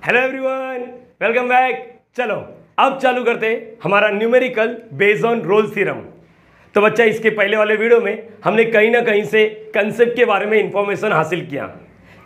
Hello everyone, welcome back. चलो अब चालू करते हैं हमारा numerical based on Rolle's theorem. तो बच्चा, इसके पहले वाले वीडियो में हमने कहीं ना कहीं से कंसेप्ट के बारे में इंफॉर्मेशन हासिल किया।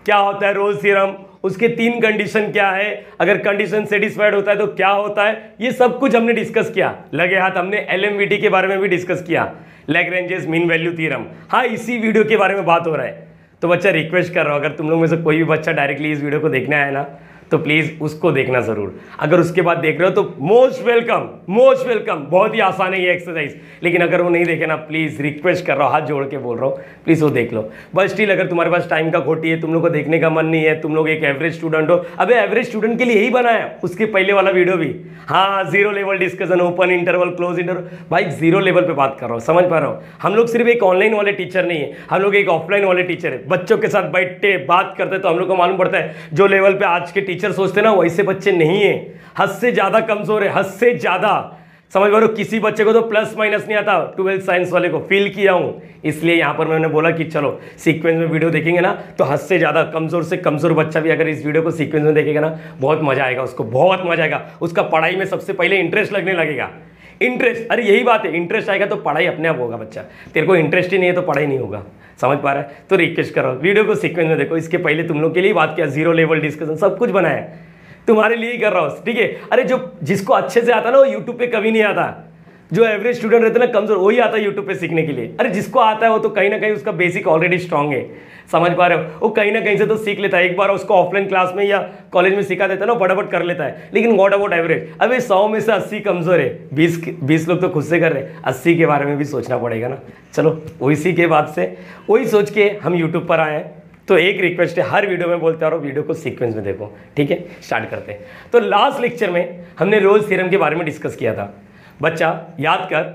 क्या होता है रोल्स थ्योरम, उसके 3 कंडीशन क्या है, अगर कंडीशन सेटिस्फाइड होता है तो क्या होता है, ये सब कुछ हमने डिस्कस किया। लगे हाथ हमने एलएमवीटी के बारे में भी डिस्कस किया, लैग्रेंजेस मीन वैल्यू थ्योरम। हाँ, इसी वीडियो के बारे में बात हो रहा है। तो बच्चा रिक्वेस्ट कर रहा हूँ, अगर तुम लोग में से कोई भी बच्चा डायरेक्टली इस वीडियो को देखने आया ना, तो प्लीज़ उसको देखना ज़रूर। अगर उसके बाद देख रहे हो तो मोस्ट वेलकम, मोस्ट वेलकम। बहुत ही आसान है ये एक्सरसाइज, लेकिन अगर वो नहीं देखे ना, प्लीज़ रिक्वेस्ट कर रहा हूँ, हाथ जोड़ के बोल रहा हूँ, प्लीज़ वो देख लो। बस स्टिल अगर तुम्हारे पास टाइम का खोटी है, तुम लोग को देखने का मन नहीं है, तुम लोग एक एवरेज स्टूडेंट हो, अबे एवरेज स्टूडेंट के लिए यही बनाया उसके पहले वाला वीडियो भी। हाँ, zero level discussion, open interval, close interval. भाई जीरो लेवल पे बात कर रहा हूँ, समझ पा रहा हूँ। हम लोग सिर्फ एक ऑनलाइन वाले टीचर नहीं है, हम लोग एक ऑफलाइन वाले टीचर है। बच्चों के साथ बैठते बात करते तो हम लोग को मालूम पड़ता है जो लेवल पे आज के टीचर सोचते ना, वैसे बच्चे नहीं है। हद से ज्यादा कमजोर है, हद से ज्यादा। समझ पा रहे हो, किसी बच्चे को तो प्लस माइनस नहीं आता। 12th साइंस वाले को फील किया हूं, इसलिए यहां पर मैंने बोला कि चलो सीक्वेंस में वीडियो देखेंगे ना, तो हद से ज्यादा कमजोर से कमजोर बच्चा भी अगर इस वीडियो को सीक्वेंस में देखेगा ना, बहुत मजा आएगा उसको, बहुत मजा आएगा। उसका पढ़ाई में सबसे पहले इंटरेस्ट लगने लगेगा। इंटरेस्ट, अरे यही बात है, इंटरेस्ट आएगा तो पढ़ाई अपने आप होगा। बच्चा तेरे को इंटरेस्ट ही नहीं है तो पढ़ाई नहीं होगा, समझ पा रहा है। तो रिक्वेस्ट करो, वीडियो को सीक्वेंस में देखो। इसके पहले तुम लोग के लिए बात किया, जीरो लेवल डिस्कशन सब कुछ बनाया, तुम्हारे लिए ही कर रहा हूँ, ठीक है। अरे जो जिसको अच्छे से आता ना, वो यूट्यूब पे कभी नहीं आता। जो एवरेज स्टूडेंट रहते ना, कमजोर, वही आता है यूट्यूब पे सीखने के लिए। अरे जिसको आता है वो तो कहीं ना कहीं उसका बेसिक ऑलरेडी स्ट्रांग है, समझ पा रहे हो। वो कहीं ना कहीं से तो सीख लेता है। एक बार उसको ऑफलाइन क्लास में या कॉलेज में सिखा देता है ना, फटाफट कर लेता है। लेकिन व्हाट अबाउट एवरेज? अबे 100 में से 80 कमजोर है, 20 लोग तो खुद से कर रहे हैं, 80 के बारे में भी सोचना पड़ेगा ना। चलो इसी के बाद से वही सोच के हम यूट्यूब पर आए हैं। तो एक रिक्वेस्ट है, हर वीडियो में बोलते रहो, वीडियो को सीक्वेंस में देखो, ठीक है। स्टार्ट करते हैं। तो लास्ट लेक्चर में हमने रोल्स थ्योरम के बारे में डिस्कस किया था। बच्चा याद कर,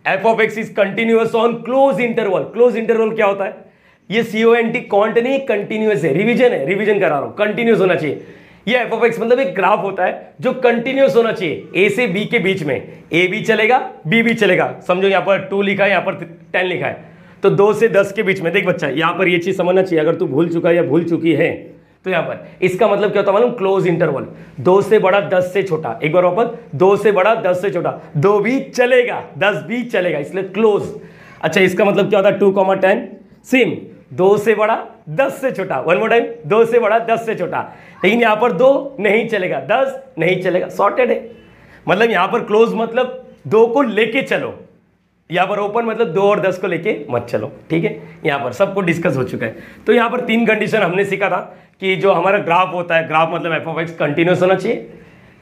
F of x is continuous on close interval. Close interval क्या होता है? ये CONT कॉन्ट नहीं, कंटिन्यूअस है, रिवीजन है, रिवीजन करा रहा हूं, कंटिन्यूअस होना चाहिए। ये एफ ऑफ एक्स मतलब एक ग्राफ होता है जो कंटिन्यूअस होना चाहिए। ए से बी के बीच में ए भी चलेगा, बी भी चलेगा। समझो यहां पर 2 लिखा है, यहां पर 10 लिखा है, तो 2 से 10 के बीच में। देख बच्चा, यहां पर ये चीज समझना चाहिए, अगर तू भूल चुका है या भूल चुकी है तो यहां पर इसका मतलब क्या होता है मालूम? क्लोज इंटरवल, 2 से बड़ा 10 से छोटा। एक बार वापस, 2 से बड़ा 10 से छोटा, 2 भी चलेगा 10 भी चलेगा, इसलिए क्लोज। अच्छा, इसका मतलब क्या होता है? 2,10 सेम, 2 से बड़ा 10 से छोटा। वन मोर टाइम, 2 से बड़ा 10 से छोटा। लेकिन यहां पर 2 नहीं चलेगा, 10 नहीं चलेगा, सॉर्टेड है। मतलब यहां पर क्लोज मतलब 2 को लेके चलो, यहाँ पर ओपन मतलब 2 और 10 को लेके मत चलो, ठीक है। यहाँ पर सबको डिस्कस हो चुका है। तो यहाँ पर 3 कंडीशन हमने सीखा था कि जो हमारा ग्राफ होता है, ग्राफ मतलब एफ ऑफ एक्स कंटिन्यूस होना चाहिए,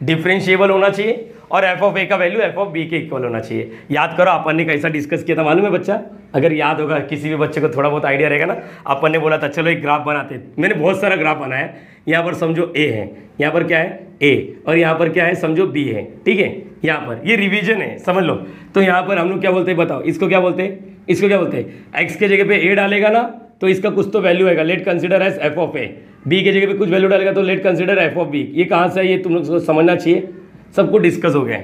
डिफरेंशिएबल होना चाहिए, और एफ ऑफ ए का वैल्यू एफ ऑफ बी के इक्वल होना चाहिए। याद करो अपन ने कैसा डिस्कस किया था मालूम है बच्चा? अगर याद होगा, किसी भी बच्चे को थोड़ा बहुत आइडिया रहेगा ना, अपन ने बोला था चलो एक ग्राफ बनाते हैं। मैंने बहुत सारा ग्राफ बनाया है। यहाँ पर समझो ए है, यहाँ पर क्या है? ए, और यहाँ पर क्या है? समझो बी है, ठीक है। यहाँ पर ये रिवीजन है, समझ लो। तो यहाँ पर हम लोग क्या बोलते हैं बताओ? इसको क्या बोलते हैं? इसको क्या बोलते हैं? एक्स के जगह पे ए डालेगा ना, तो इसका कुछ तो वैल्यू आएगा, let consider as f of a. B के जगह पे कुछ वैल्यू डालेगा तो let consider f of b. ये कहाँ से है, ये तुम लोग को समझना चाहिए। सबको डिस्कस हो गया,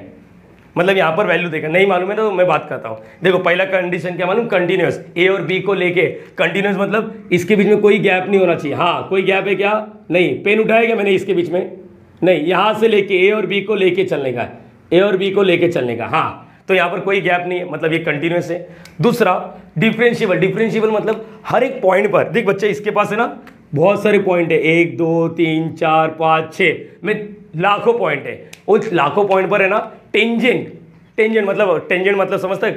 मतलब यहाँ पर वैल्यू देखा। नहीं मालूम है तो मैं बात करता हूँ। देखो पहला कंडीशन क्या मालूम? कंटिन्यूस, ए और बी को लेके कंटिन्यूस, मतलब इसके बीच में कोई गैप नहीं होना चाहिए। हाँ, कोई गैप है क्या? नहीं। पेन उठाएगा मैंने इसके बीच में? नहीं, यहाँ से लेके ए और बी को लेके चलने का, ए और बी को लेके चलने का। हाँ, तो यहाँ पर कोई गैप नहीं है, मतलब ये कंटिन्यूस है। दूसरा डिफरेंशिएबल, डिफरेंशिएबल मतलब हर एक पॉइंट पर, देख बच्चे इसके पास है ना बहुत सारे पॉइंट है, 1 2 3 4 5 6 में लाखों पॉइंट है। उस लाखों पॉइंट पर है ना टेंजेंट, टेंजेंट मतलब समझता है?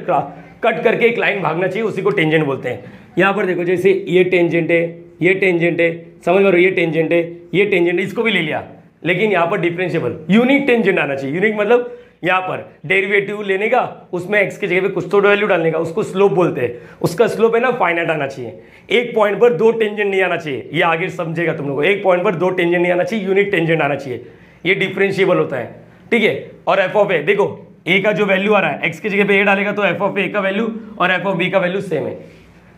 कट करके एक लाइन भागना चाहिए, उसी को टेंजेंट बोलते हैं। यहाँ पर देखो, जैसे ये टेंजेंट है, ये टेंजेंट है, समझ लो, ये टेंजेंट है, ये टेंजेंट है, इसको भी ले लिया। लेकिन यहाँ पर डिफरेंशिएबल यूनिक टेंजेंट आना चाहिए। यूनिक मतलब यहाँ पर डेरिवेटिव लेने का, उसमें एक्स की जगह पे कुछ तो वैल्यू डालने का, उसको स्लोप बोलते हैं। उसका स्लोप है ना फाइनाइट आना चाहिए। एक पॉइंट पर 2 टेंजेंट नहीं आना चाहिए, ये आगे समझेगा तुम लोग। एक पॉइंट पर 2 टेंजेंट नहीं आना चाहिए, यूनिक टेंजेंट आना चाहिए। ये डिफरेंशिएबल होता है, ठीक है। और एफ ऑफ ए, देखो ए का जो वैल्यू आ रहा है, एक्स की जगह पे ए डालेगा तो एफ ऑफ ए का वैल्यू और एफ ऑफ बी का वैल्यू सेम है,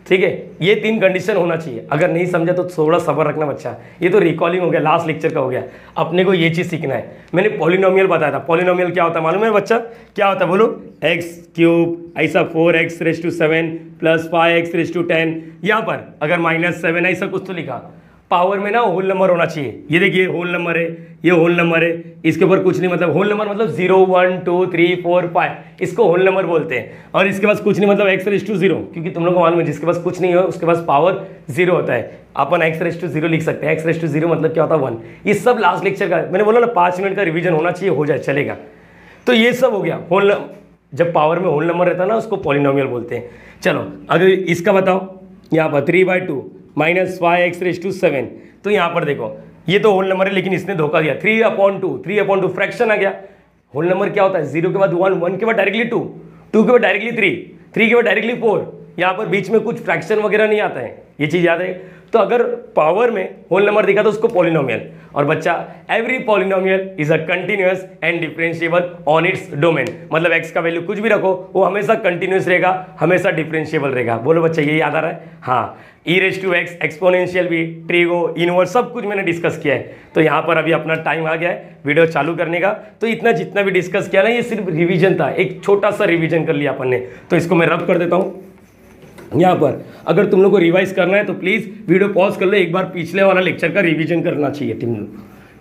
ठीक है। ये 3 कंडीशन होना चाहिए। अगर नहीं समझा तो थोड़ा सब्र रखना बच्चा। ये तो रिकॉलिंग हो गया, लास्ट लेक्चर का हो गया। अपने को ये चीज़ सीखना है। मैंने पॉलिनोमियल बताया था। पॉलिनोमियल क्या होता है मालूम है बच्चा? क्या होता है बोलो? एक्स क्यूब ऐसा 4x⁻7 + 5x⁻10। यहाँ पर अगर -7 ऐसा कुछ तो लिखा, पावर में ना होल नंबर होना चाहिए। ये देखिए होल नंबर है, ये होल नंबर है, इसके ऊपर कुछ नहीं, मतलब होल नंबर मतलब 0 1 2 3 4 5, इसको होल नंबर बोलते हैं। और इसके पास कुछ नहीं मतलब x⁻0, क्योंकि तुम लोग को मालूम है जिसके पास कुछ नहीं है उसके पास पावर 0 होता है। अपन x⁻0 लिख सकते हैं, x⁻0 मतलब क्या होता है 1। ये सब लास्ट लेक्चर का, मैंने बोला ना 5 मिनट का रिविजन होना चाहिए, हो जाए चलेगा। तो ये सब हो गया होल, जब पावर में होल नंबर रहता है ना उसको पॉलिनोमियल बोलते हैं। चलो अगर इसका बताओ, यहाँ पर 3/2 माइनस 5x⁻7, तो यहाँ पर देखो ये तो होल नंबर है लेकिन इसने धोखा दिया, 3/2 फ्रैक्शन आ गया। होल नंबर क्या होता है, 0 के बाद 1, 1 के बाद डायरेक्टली 2, 2 के बाद डायरेक्टली 3, 3 के बाद डायरेक्टली 4, यहाँ पर बीच में कुछ फ्रैक्शन वगैरह नहीं आता है, ये चीज़ याद है। तो अगर पावर में होल नंबर दिखा तो उसको पॉलिनोमियल। और बच्चा every polynomial is a continuous and differentiable on its domain, मतलब x का वैल्यू कुछ भी रखो वो हमेशा कंटिन्यूअस रहेगा, हमेशा डिफरेंशिएबल रहेगा। बोलो बच्चा ये याद आ रहा है? हाँ, e⁻x, एक्सपोनेंशियल भी, ट्रिगो, इनवर्स सब कुछ मैंने डिस्कस किया है। तो यहाँ पर अभी अपना टाइम आ गया है वीडियो चालू करने का। तो इतना जितना भी डिस्कस किया ना ये सिर्फ रिविजन था, एक छोटा सा रिविजन कर लिया अपन ने। तो इसको मैं रब कर देता हूँ यहाँ पर। अगर तुम लोग को रिवाइज करना है तो प्लीज़ वीडियो पॉज कर लो, एक बार पिछले वाला लेक्चर का रिवीजन करना चाहिए तुम लोग।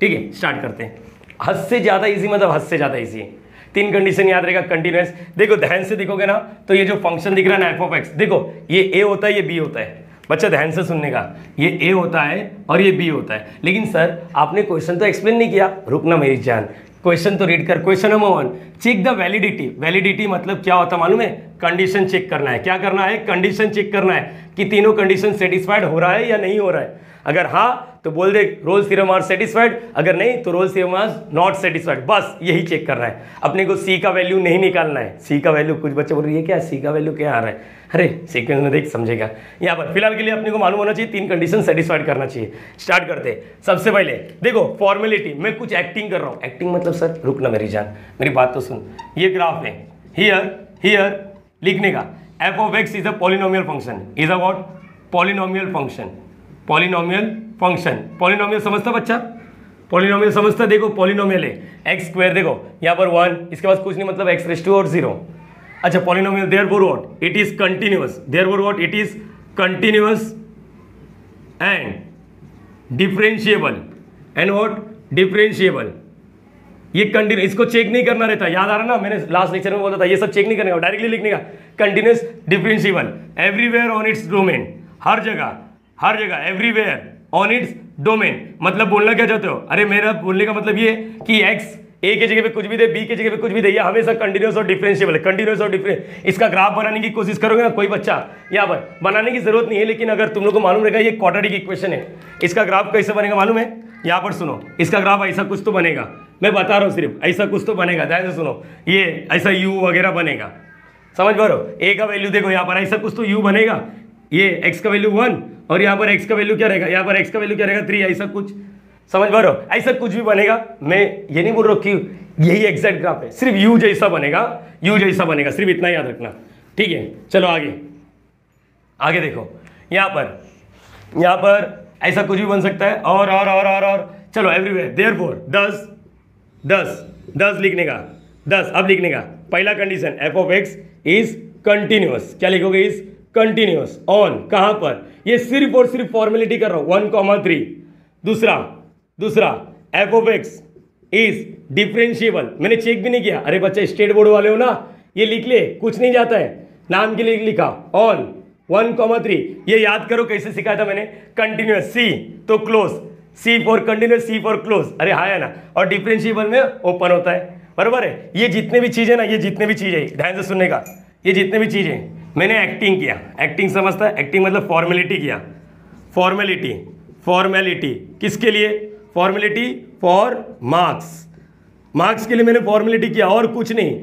ठीक है, स्टार्ट करते हैं। हद से ज़्यादा इजी मतलब हद से ज़्यादा इजी है। 3 कंडीशन याद रहेगा कंटिन्यूअस। देखो ध्यान से देखोगे ना तो ये जो फंक्शन दिख रहा है ना f(x), देखो ये a होता है ये b होता है। बच्चा ध्यान से सुनने का, ये a होता है और ये b होता है। लेकिन सर आपने क्वेश्चन तो एक्सप्लेन नहीं किया। रुकना मेरी जान, क्वेश्चन तो रीड कर। Question number 1, check the validity. Validity मतलब क्या होता है मालूम है? कंडीशन चेक करना है। क्या करना है? कंडीशन चेक करना है कि तीनों कंडीशन सेटिस्फाइड हो रहा है या नहीं हो रहा है। अगर हाँ तो बोल दे रोल्स थ्योरम आर सेटिस्फाइड, अगर नहीं तो Rolle's theorem are not satisfied. बस यही चेक करना है, अपने को सी का वैल्यू नहीं निकालना है। सी का वैल्यू, कुछ बच्चे बोल रहे हैं क्या सी का वैल्यू क्या आ रहा है? अरे सीक्वेंस में देख समझेगा। यहाँ पर फिलहाल के लिए अपने को मालूम होना चाहिए 3 कंडीशन सेटिस्फाइड करना चाहिए। स्टार्ट करते हैं। सबसे पहले देखो फॉर्मेलिटी, मैं कुछ एक्टिंग कर रहा हूँ। एक्टिंग मतलब सर रुकना मेरी जान, मेरी बात तो सुन। ये ग्राफ है, हियर लिखने का f(x) is a polynomial function, is a what? Polynomial function. Polynomial function, polynomial समझता बच्चा? पॉलिनोमियल समझता? देखो पॉलिनोमियल है x², देखो यहाँ पर 1, इसके पास कुछ नहीं मतलब x⁻⁴ और 0। अच्छा polynomial therefore what? It is continuous. Therefore what? It is continuous and differentiable. And what? Differentiable. ये कंटिन्यू, इसको चेक नहीं करना रहता, याद आ रहा ना? मैंने लास्ट लेक्चर में बोला था ये सब चेक नहीं करने का, डायरेक्टली लिखने का। Continuous differentiable everywhere on its domain, हर जगह एवरीवेयर ऑन इट्स डोमेन। मतलब बोलना क्या चाहते हो? अरे मेरा बोलने का मतलब ये कि x a के जगह पे कुछ भी दे, b के जगह पे कुछ भी दे, ये हमेशा कंटिन्यूअस और डिफरेंशिएबल है। कंटिन्यूअस और डिफरेंस, इसका ग्राफ बनाने की कोशिश करोगे ना कोई बच्चा, यहाँ पर बनाने की जरूरत नहीं है, लेकिन अगर तुम लोग को मालूम रहेगा ये क्वाड्रेटिक इक्वेशन है, इसका ग्राफ कैसे बनेगा मालूम है? यहाँ पर सुनो, इसका ग्राफ ऐसा कुछ तो बनेगा, मैं बता रहा हूँ सिर्फ ऐसा कुछ तो बनेगा। ध्यान से सुनो, ये ऐसा u वगैरह बनेगा, समझ पा रहे हो? a का वैल्यू देखो यहाँ पर ऐसा कुछ तो u बनेगा, ये x का वैल्यू 1 और यहाँ पर x का वैल्यू क्या रहेगा? यहाँ पर x का वैल्यू क्या रहेगा? 3, ऐसा कुछ, समझ पा रहे हो? ऐसा कुछ भी बनेगा। मैं ये नहीं बोल रहा कि यही एग्जैक्ट ग्राफ है, सिर्फ u जैसा बनेगा, सिर्फ इतना याद रखना। ठीक है, चलो आगे देखो, यहाँ पर ऐसा कुछ भी बन सकता है और चलो एवरीवेयर। देयरफॉर 10 लिखने का, 10 अब लिखने का। पहला कंडीशन f(x) इज कंटिन्यूअस, क्या लिखोगे? इज कंटिन्यूअस ऑन, कहां पर? ये सिर्फ और सिर्फ फॉर्मेलिटी कर रहा हूं, 1,3। दूसरा f(x) इज डिफरेंशिएबल, मैंने चेक भी नहीं किया। अरे बच्चे स्टेट बोर्ड वाले हो ना, ये लिख ले, कुछ नहीं जाता है, नाम के लिए लिखा ऑन 1,3। ये याद करो कैसे सिखाया था मैंने? कंटिन्यूअस सी तो close, C for continuous, C for close, अरे हाँ है ना? और डिफरेंशिएबल में ओपन होता है, बराबर है? ये जितने भी चीजें ना, ये जितने भी चीजें, ध्यान से सुनने का, ये जितने भी चीजें मैंने एक्टिंग किया, एक्टिंग समझता है? एक्टिंग मतलब फॉर्मेलिटी किया। फॉर्मेलिटी किसके लिए? फॉर्मेलिटी फॉर मार्क्स के लिए मैंने फॉर्मेलिटी किया और कुछ नहीं।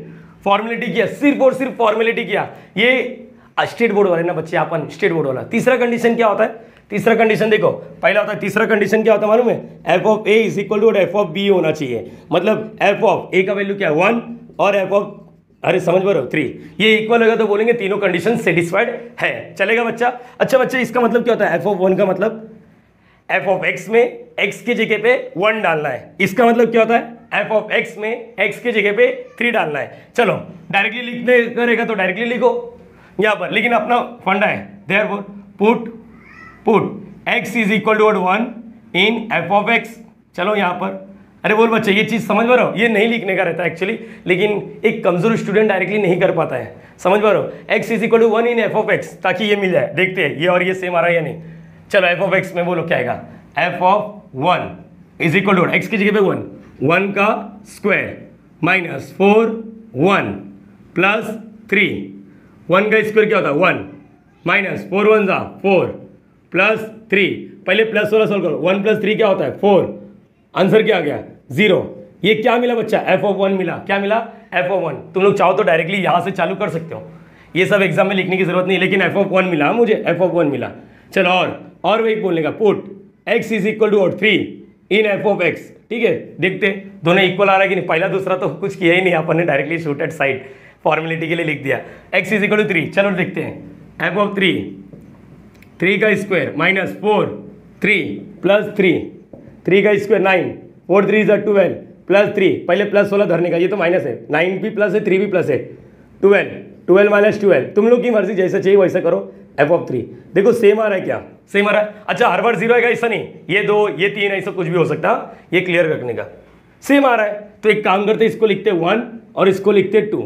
फॉर्मेलिटी किया, सिर्फ और सिर्फ फॉर्मेलिटी किया। ये स्टेट बोर्ड वाले ना बच्चे, अपन स्टेट बोर्ड वाला। तीसरा कंडीशन क्या होता है? तीसरा कंडीशन देखो, पहला होता है, तीसरा कंडीशन क्या होता है मालूम है? f(a) is equal to f(b) होना चाहिए। मतलब f(a) का वैल्यू क्या है? 1 और अरे समझ पा रहे हो? 3। ये इक्वल होगा तो बोलेंगे तीनों कंडीशन सेटिस्फाइड है। चलेगा बच्चा? अच्छा बच्चा, इसका मतलब क्या होता है? f(1) का मतलब f(x) में x की जगह पे 1 डालना है। इसका मतलब क्या होता है? f(x) में x की जगह पे 3 डालना है। चलो डायरेक्टली लिखने करेगा तो डायरेक्टली लिखो यहाँ पर, लेकिन अपना फंडा है therefore put x is equal to 1 in f of x. चलो यहाँ पर, अरे बोल बच्चे ये चीज़ समझ पा रहे हो, ये नहीं लिखने का रहता है एक्चुअली, लेकिन एक कमजोर स्टूडेंट डायरेक्टली नहीं कर पाता है, समझ पा रहे हो। x is equal to 1 in f of x, ताकि ये मिल जाए। देखते हैं ये और ये सेम आ रहा है या नहीं। चलो एफ ऑफ एक्स में बोलो क्या आएगा, f of 1 is equal to x की जगह पे 1 का स्क्वायर माइनस 4 1 प्लस 3, 1 का स्क्वायर क्या होता है 1 माइनस 4 1 जा 4 प्लस 3, पहले प्लस वाला सॉल्व करो, 1 प्लस 3 क्या होता है 4, आंसर क्या आ गया 0। ये क्या मिला बच्चा, एफ ऑफ 1 मिला। क्या मिला, एफ ऑफ 1। तुम लोग चाहो तो डायरेक्टली यहाँ से चालू कर सकते हो, ये सब एग्जाम में लिखने की जरूरत नहीं, लेकिन एफ ऑफ 1 मिला मुझे, एफ ऑफ 1 मिला। चलो और वही बोलने का, put x is equal to 3 in f of x. ठीक है, देखते दोनों इक्वल आ रहा है कि नहीं। पहला दूसरा तो कुछ किया ही नहीं, अपन ने directly shoot at side formality के लिए लिख दिया, x इज इक्वल टू 3। चलो देखते हैं, एफ ऑफ 3 का स्क्वायर माइनस 4 3 प्लस 3 का स्क्वायर 9 4 3 इज 12 प्लस 3, पहले प्लस वाला धरने का, ये तो माइनस है, 9 भी प्लस है 3 भी प्लस है, 12 माइनस 12, तुम लोग की मर्जी जैसा चाहिए वैसा करो। एफ ऑफ 3 देखो सेम आ रहा है, क्या सेम आ रहा है। अच्छा हर बार 0 आएगा ऐसा नहीं, ये 2 ये 3 ऐसा कुछ भी हो सकता है, ये क्लियर रखने का। सेम आ रहा है तो एक काम करते, इसको लिखते 1 और इसको लिखते 2।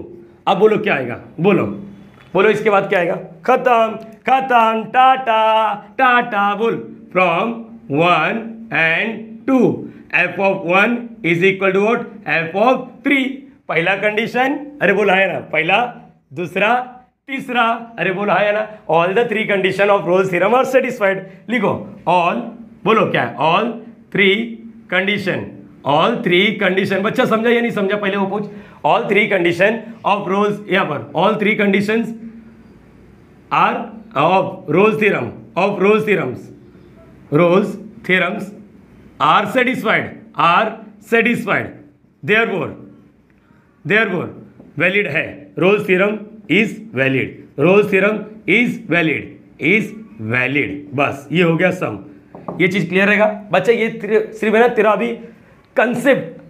अब बोलो क्या आएगा, बोलो इसके बाद क्या आएगा, खत्म टाटा टाटा, बोल from 1 and 2 f of 1 is equal to what, f of 3। पहला कंडीशन, अरे बोला है ना, पहला दूसरा तीसरा, अरे बोला है ना, all the 3 condition of Rolle's theorem are satisfied. लिखो ऑल, बोलो क्या है, ऑल 3 कंडीशन। बच्चा समझा या नहीं समझा, पहले वो पूछ। ऑल 3 कंडीशन ऑफ रोल्स, यहाँ पर all 3 conditions are of Rolle's theorems are satisfied therefore valid है, रोल्स थ्योरम इज वैलिड। बस ये हो गया सम, ये चीज क्लियर रहेगा बच्चा। ये सिर्फ है ना तेरा भी कंसेप्ट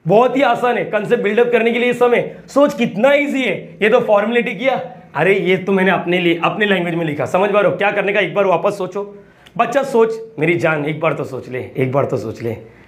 बहुत ही आसान है, कंसेप्ट बिल्डअप करने के लिए समय सोच कितना इजी है। ये तो फॉर्मुलेटी किया, अरे ये तो मैंने अपने लैंग्वेज में लिखा, समझ पा रहे हो क्या करने का। एक बार वापस सोचो बच्चा, सोच मेरी जान, एक बार तो सोच ले,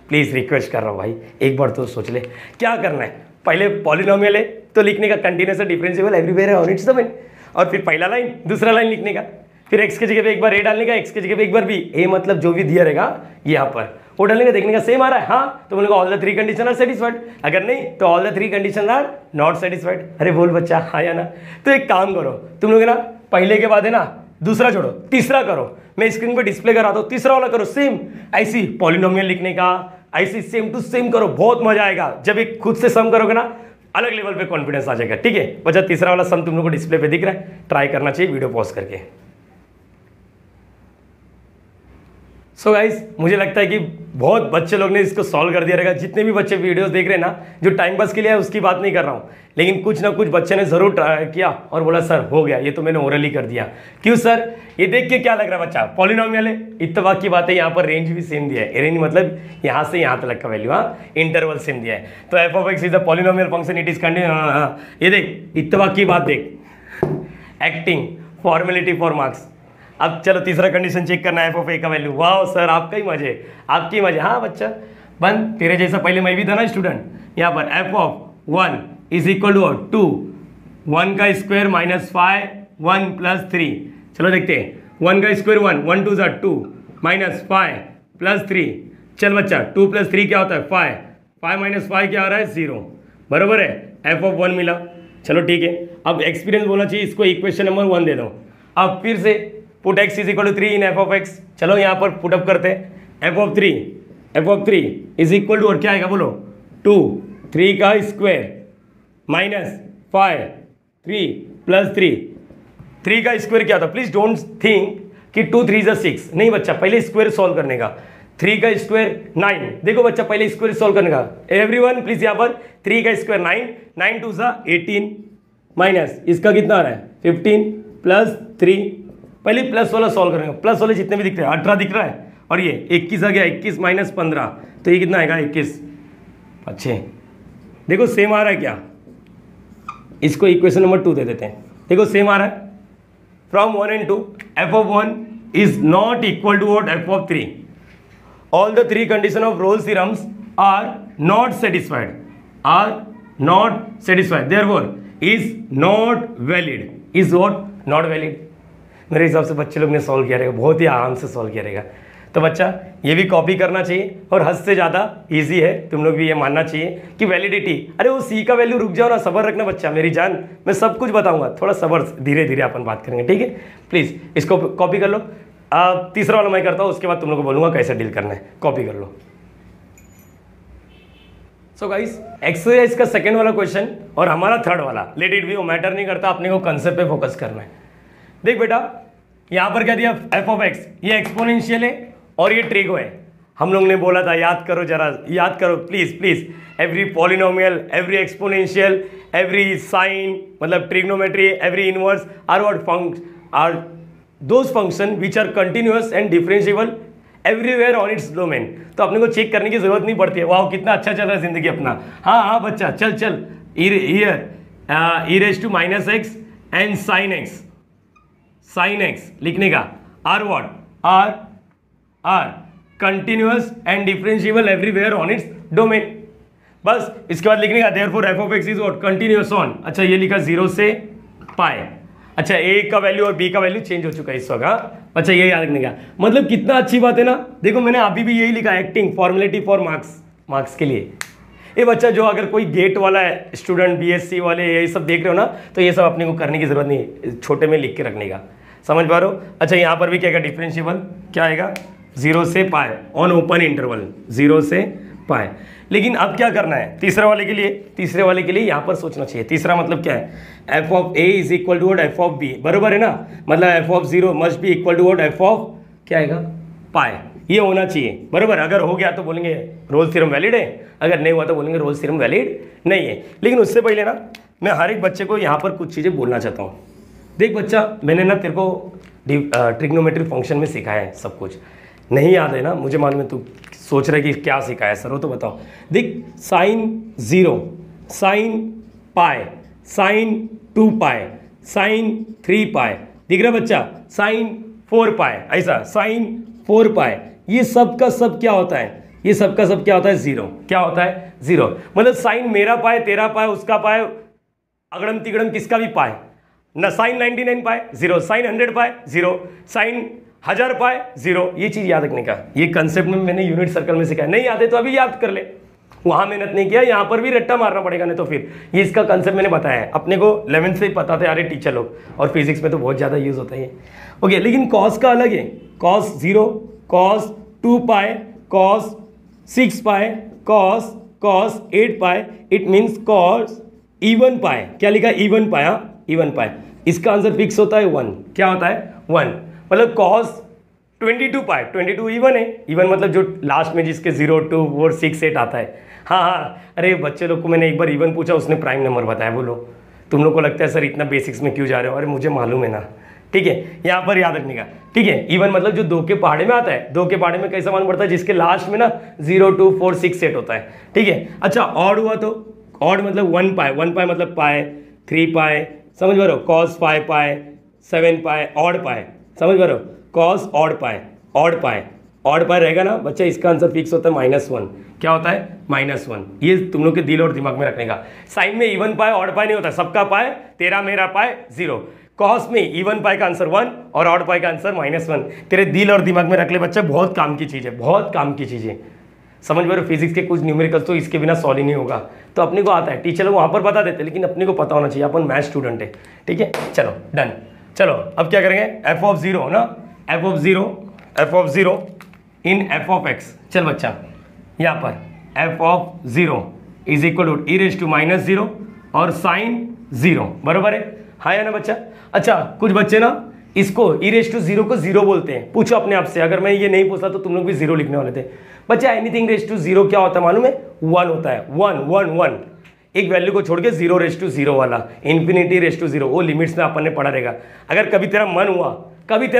प्लीज़ रिक्वेस्ट कर रहा हूँ भाई, एक बार तो सोच ले क्या करना है। पहले पॉलिनोमियल है तो लिखने का कंटिन्यूअस डिफरेंशिएबल एवरीवेयर है ऑन इट्स डोमेन, और फिर पहला लाइन दूसरा लाइन लिखने का, फिर एक्स की जगह पे एक बार ए डालने का, एक्स की जगह पे एक बार बी, ए मतलब जो भी दिया रहेगा यहाँ पर वो डालने का, देखने का सेम आ रहा है हाँ, तो बोलेगा all the 3 condition are satisfied, अगर नहीं तो all the 3 condition are not satisfied. अरे बोल बच्चा हाँ या ना। तो एक काम करो तुम लोग ना, पहले के बाद है ना दूसरा छोड़ो तीसरा करो, मैं स्क्रीन पे डिस्प्ले करा दो, तीसरा वाला करो सेम ऐसी पॉलिनोमियल लिखने का, ऐसी सेम टू सेम करो, बहुत मजा आएगा। जब एक खुद से सम करोगे ना अलग लेवल पे कॉन्फिडेंस आ जाएगा। ठीक है बच्चा, तीसरा वाला सम तुम लोग को डिस्प्ले पे दिख रहा है, ट्राई करना चाहिए वीडियो पॉज करके। सो गाइस मुझे लगता है कि बहुत बच्चे लोग ने इसको सॉल्व कर दिया रहेगा। जितने भी बच्चे वीडियोस देख रहे हैं ना, जो टाइम पास के लिए है उसकी बात नहीं कर रहा हूँ, लेकिन कुछ ना कुछ बच्चे ने जरूर ट्राई किया और बोला सर हो गया, ये तो मैंने ओरली कर दिया। क्यों सर, ये देख के क्या लग रहा है बच्चा, पॉलिनोमियल है, इत्तेफाक की बात है, यहाँ पर रेंज भी सेम दिया है, रेंज मतलब यहाँ से यहाँ तक का वैल्यू, हाँ इंटरवल सेम दिया है। तो F of x is the polynomial function, it is continue. हाँ ये देख इत्तेफाक की बात देख, एक्टिंग फॉर्मेलिटी फॉर मार्क्स। अब चलो तीसरा कंडीशन चेक करना है एफ ऑफ ए का वैल्यू। वाह सर आपका ही मजे, आपकी मजे। हाँ बच्चा बन, तेरे जैसा पहले मैं भी था ना स्टूडेंट। यहाँ पर f of 1 is equal to 2, 1 का स्क्वायर माइनस 5 1 प्लस 3। चलो देखते हैं, 1 का स्क्वायर 1 2 ज़ा 2 माइनस 5 प्लस 3। चल बच्चा 2 प्लस 3 क्या होता है 5 माइनस 5 क्या आ रहा है 0, बराबर है। एफ ऑफ 1 मिला, चलो ठीक है। अब एक्सपीरियंस बोलना चाहिए, इसको इक्वेशन नंबर 1 दे दो। अब फिर से put x is equal to 3 in f of x. चलो यहाँ पर पुटअप करते हैं, f of 3 is equal to, और क्या आएगा बोलो 2 3 का स्क्वायर माइनस 5 3 प्लस 3 का स्क्वायर क्या था। प्लीज डोंट थिंक कि 2 3 ज़ा 6, नहीं बच्चा, पहले स्क्वायर सॉल्व करने का। 3 का स्क्वायर 9, देखो बच्चा पहले स्क्वायर सॉल्व करने का। एवरीवन प्लीज यहाँ पर 3 का स्क्वायर 9 2 ज़ा 18 माइनस इसका कितना आ रहा है 15 प्लस 3, पहले प्लस वाला सॉल्व करेंगे। प्लस वाले जितने भी दिख रहे हैं 18 दिख रहा है, और ये 21 आ गया, 21 माइनस 15, तो ये कितना आएगा 21। अच्छे देखो सेम आ रहा है क्या, इसको इक्वेशन नंबर 2 दे देते हैं। देखो सेम आ रहा है, from 1 and 2 f of 1 is not equal to what? F of 3. All the three conditions of Rolle's theorems are not satisfied. Are not satisfied. Therefore, is not valid. Is what? Not valid. मेरे हिसाब से बच्चे लोग ने solve किया रहेगा, बहुत ही आराम से सॉल्व किया रहेगा। तो बच्चा ये भी कॉपी करना चाहिए और हद से ज़्यादा इजी है, तुम लोग भी ये मानना चाहिए कि वैलिडिटी, अरे वो सी का वैल्यू, रुक जाओ ना, सब्र रखना बच्चा, मेरी जान, मैं सब कुछ बताऊंगा, थोड़ा सब्र, धीरे धीरे अपन बात करेंगे, ठीक है। प्लीज़ इसको कॉपी कर लो। तीसरा वाला मैं करता हूँ, उसके बाद तुम लोग को बोलूँगा कैसे डील करना है, कॉपी कर लो। सो गाइस, एक्सरसाइज का सेकेंड वाला क्वेश्चन और हमारा थर्ड वाला, लेट इट बी, वो मैटर नहीं करता, अपने को कंसेप्ट पे फोकस करना है। देख बेटा, यहाँ पर क्या दिया, एफ ऑफ एक्स, ये एक्सपोनेंशियल है और ये ट्रिगो है। हम लोग ने बोला था, याद करो जरा, याद करो please please, every polynomial, every exponential, every sine, मतलब trigonometry, every inverse are what are those function which are continuous and differentiable everywhere on its domain. तो अपने को चेक करने की जरूरत नहीं पड़ती है। वाह, कितना अच्छा चल रहा है जिंदगी अपना। हाँ हाँ बच्चा, चल चल, e raise to minus x and sine x, sine x लिखने का, are what, are continuous and differentiable everywhere on its domain. बस इसके बाद लिखने का therefore f of x is what, continuous on, अच्छा ये लिखा 0 से पाई। अच्छा ए का वैल्यू और बी का वैल्यू चेंज हो चुका है इस वक्त। अच्छा ये याद रखने का, मतलब कितना अच्छी बात है ना। देखो मैंने अभी भी यही लिखा, एक्टिंग फॉर्मुलेटिव फॉर मार्क्स के लिए। ये बच्चा जो अगर कोई गेट वाला है स्टूडेंट, बीएससी वाले ये सब देख रहे हो ना, तो ये सब अपने को करने की जरूरत नहीं, छोटे में लिख के रखने का, समझ पा रहे हो। अच्छा यहाँ पर भी क्या आएगा, डिफरेंशिएबल क्या आएगा, 0 से पाई ऑन ओपन इंटरवल, 0 से पाई। लेकिन अब क्या करना है तीसरे वाले के लिए, तीसरे वाले के लिए यहाँ पर सोचना चाहिए। तीसरा मतलब क्या है, f of a is equal to what, f of b, बराबर है ना, मतलब f of 0 must be equal to what, f of क्या आएगा, पाई। ये होना चाहिए, बराबर। अगर हो गया तो बोलेंगे रोल्स थ्योरम वैलिड है, अगर नहीं हुआ तो बोलेंगे रोल्स थ्योरम वैलिड नहीं है। लेकिन उससे पहले ना मैं हर एक बच्चे को यहाँ पर कुछ चीज़ें बोलना चाहता हूँ। देख बच्चा, मैंने ना तेरे को ट्रिग्नोमेट्री फंक्शन में सिखाया है सब कुछ, नहीं याद है ना, मुझे मालूम है तू सोच रहा है कि क्या सिखाया सर, वो तो बताओ। देख साइन 0, साइन पाई, साइन 2 पाई, साइन 3 पाई, दिख रहा बच्चा, साइन 4 पाई, ऐसा साइन 4 पाई, ये सब का सब क्या होता है, ये सब का सब क्या होता है, 0। क्या होता है, 0। मतलब साइन मेरा पाए, तेरा पाए, उसका पाए, अगड़म तिगड़म किसका भी पाए ना, साइन 99 पाए 0, साइन 100 पाए 0, साइन 1000 पाए 0। ये चीज़ याद रखने का, ये कंसेप्ट में मैंने यूनिट सर्कल में सिखाया। नहीं याद है तो अभी याद कर ले, वहाँ मेहनत नहीं किया, यहाँ पर भी रट्टा मारना पड़ेगा, नहीं तो फिर ये इसका कंसेप्ट मैंने बताया है। अपने को 11th से ही पता था यार टीचर लोग, और फिजिक्स में तो बहुत ज़्यादा यूज़ होता है। ओके, लेकिन कॉस का अलग है, कॉस 0, कॉस 2 पाए, कॉस 6 पाए, कॉस 8 पाए, इट मीन्स कॉस इवन पाए, क्या लिखा, इवन पाए, हाँ इवन पाए। इसका आंसर फिक्स होता है 1, क्या होता है 1। मतलब कॉस 22 पाए, 22 इवन है, इवन मतलब जो लास्ट में जिसके 0, 2, 4, 6, 8 आता है। हाँ हाँ, अरे बच्चे लोग को मैंने एक बार इवन पूछा, उसने प्राइम नंबर बताया। बोलो तुम लोग को लगता है सर इतना बेसिक्स में क्यों जा रहे हो, अरे मुझे मालूम है ना, ठीक है, यहाँ पर याद रखने का, ठीक है। इवन मतलब जो 2 के पहाड़े में आता है, 2 के पहाड़े में कैसा मान पड़ता है, जिसके लास्ट में ना 0, 2, 4, 6, 8 होता है, ठीक है। अच्छा ऑड हुआ तो ऑड मतलब 1 पाए, 1 पाए मतलब पाए, 3 पाए, समझ पा रहे हो, कॉस 5 पाए, 7 पाए, ऑड पाए, समझ पा रहे हो, कॉस ऑड पाए, ऑड पाए, ऑड पाए रहेगा ना बच्चा, इसका आंसर फिक्स होता है -1। क्या होता है -1। ये तुम लोग के दिल और दिमाग में रखने का। साइन में इवन पाए ऑड पाए नहीं होता, सबका पाए, तेरा मेरा पाए 0। कॉस में इवन पाए का आंसर 1 और ऑड पाए का आंसर -1। तेरे दिल और दिमाग में रख ले बच्चा, बहुत काम की चीज़ है, बहुत काम की चीज़ है, समझ पा रहे हो। फिजिक्स के कुछ न्यूमेरिकल्स तो इसके बिना सॉल्व ही नहीं होगा, तो अपने को आता है, टीचर लोग वहाँ पर बता देते, लेकिन अपने को पता होना चाहिए, अपन मैथ स्टूडेंट है, ठीक है। चलो डन। चलो अब क्या करेंगे, एफ ऑफ 0 ना, f of 0 in f of x. चल बच्चा यहाँ पर f of 0 is equal to e raise to -0 और साइन 0, बराबर है, हाँ या ना बच्चा। अच्छा कुछ बच्चे ना इसको ई रेज टू 0 को 0 बोलते हैं, पूछो अपने आप से, अगर मैं ये नहीं पूछता तो तुम लोग भी 0 लिखने वाले थे। बच्चा एनीथिंग रेज टू 0 क्या होता है मालूम है, 1 होता है, 1 एक वैल्यू को छोड़ के 0 रेज टू 0 वाला, इन्फिनिटी रेज टू 0, वो लिमिट्स में अपन ने पढ़ा रहेगा। अगर कभी तेरा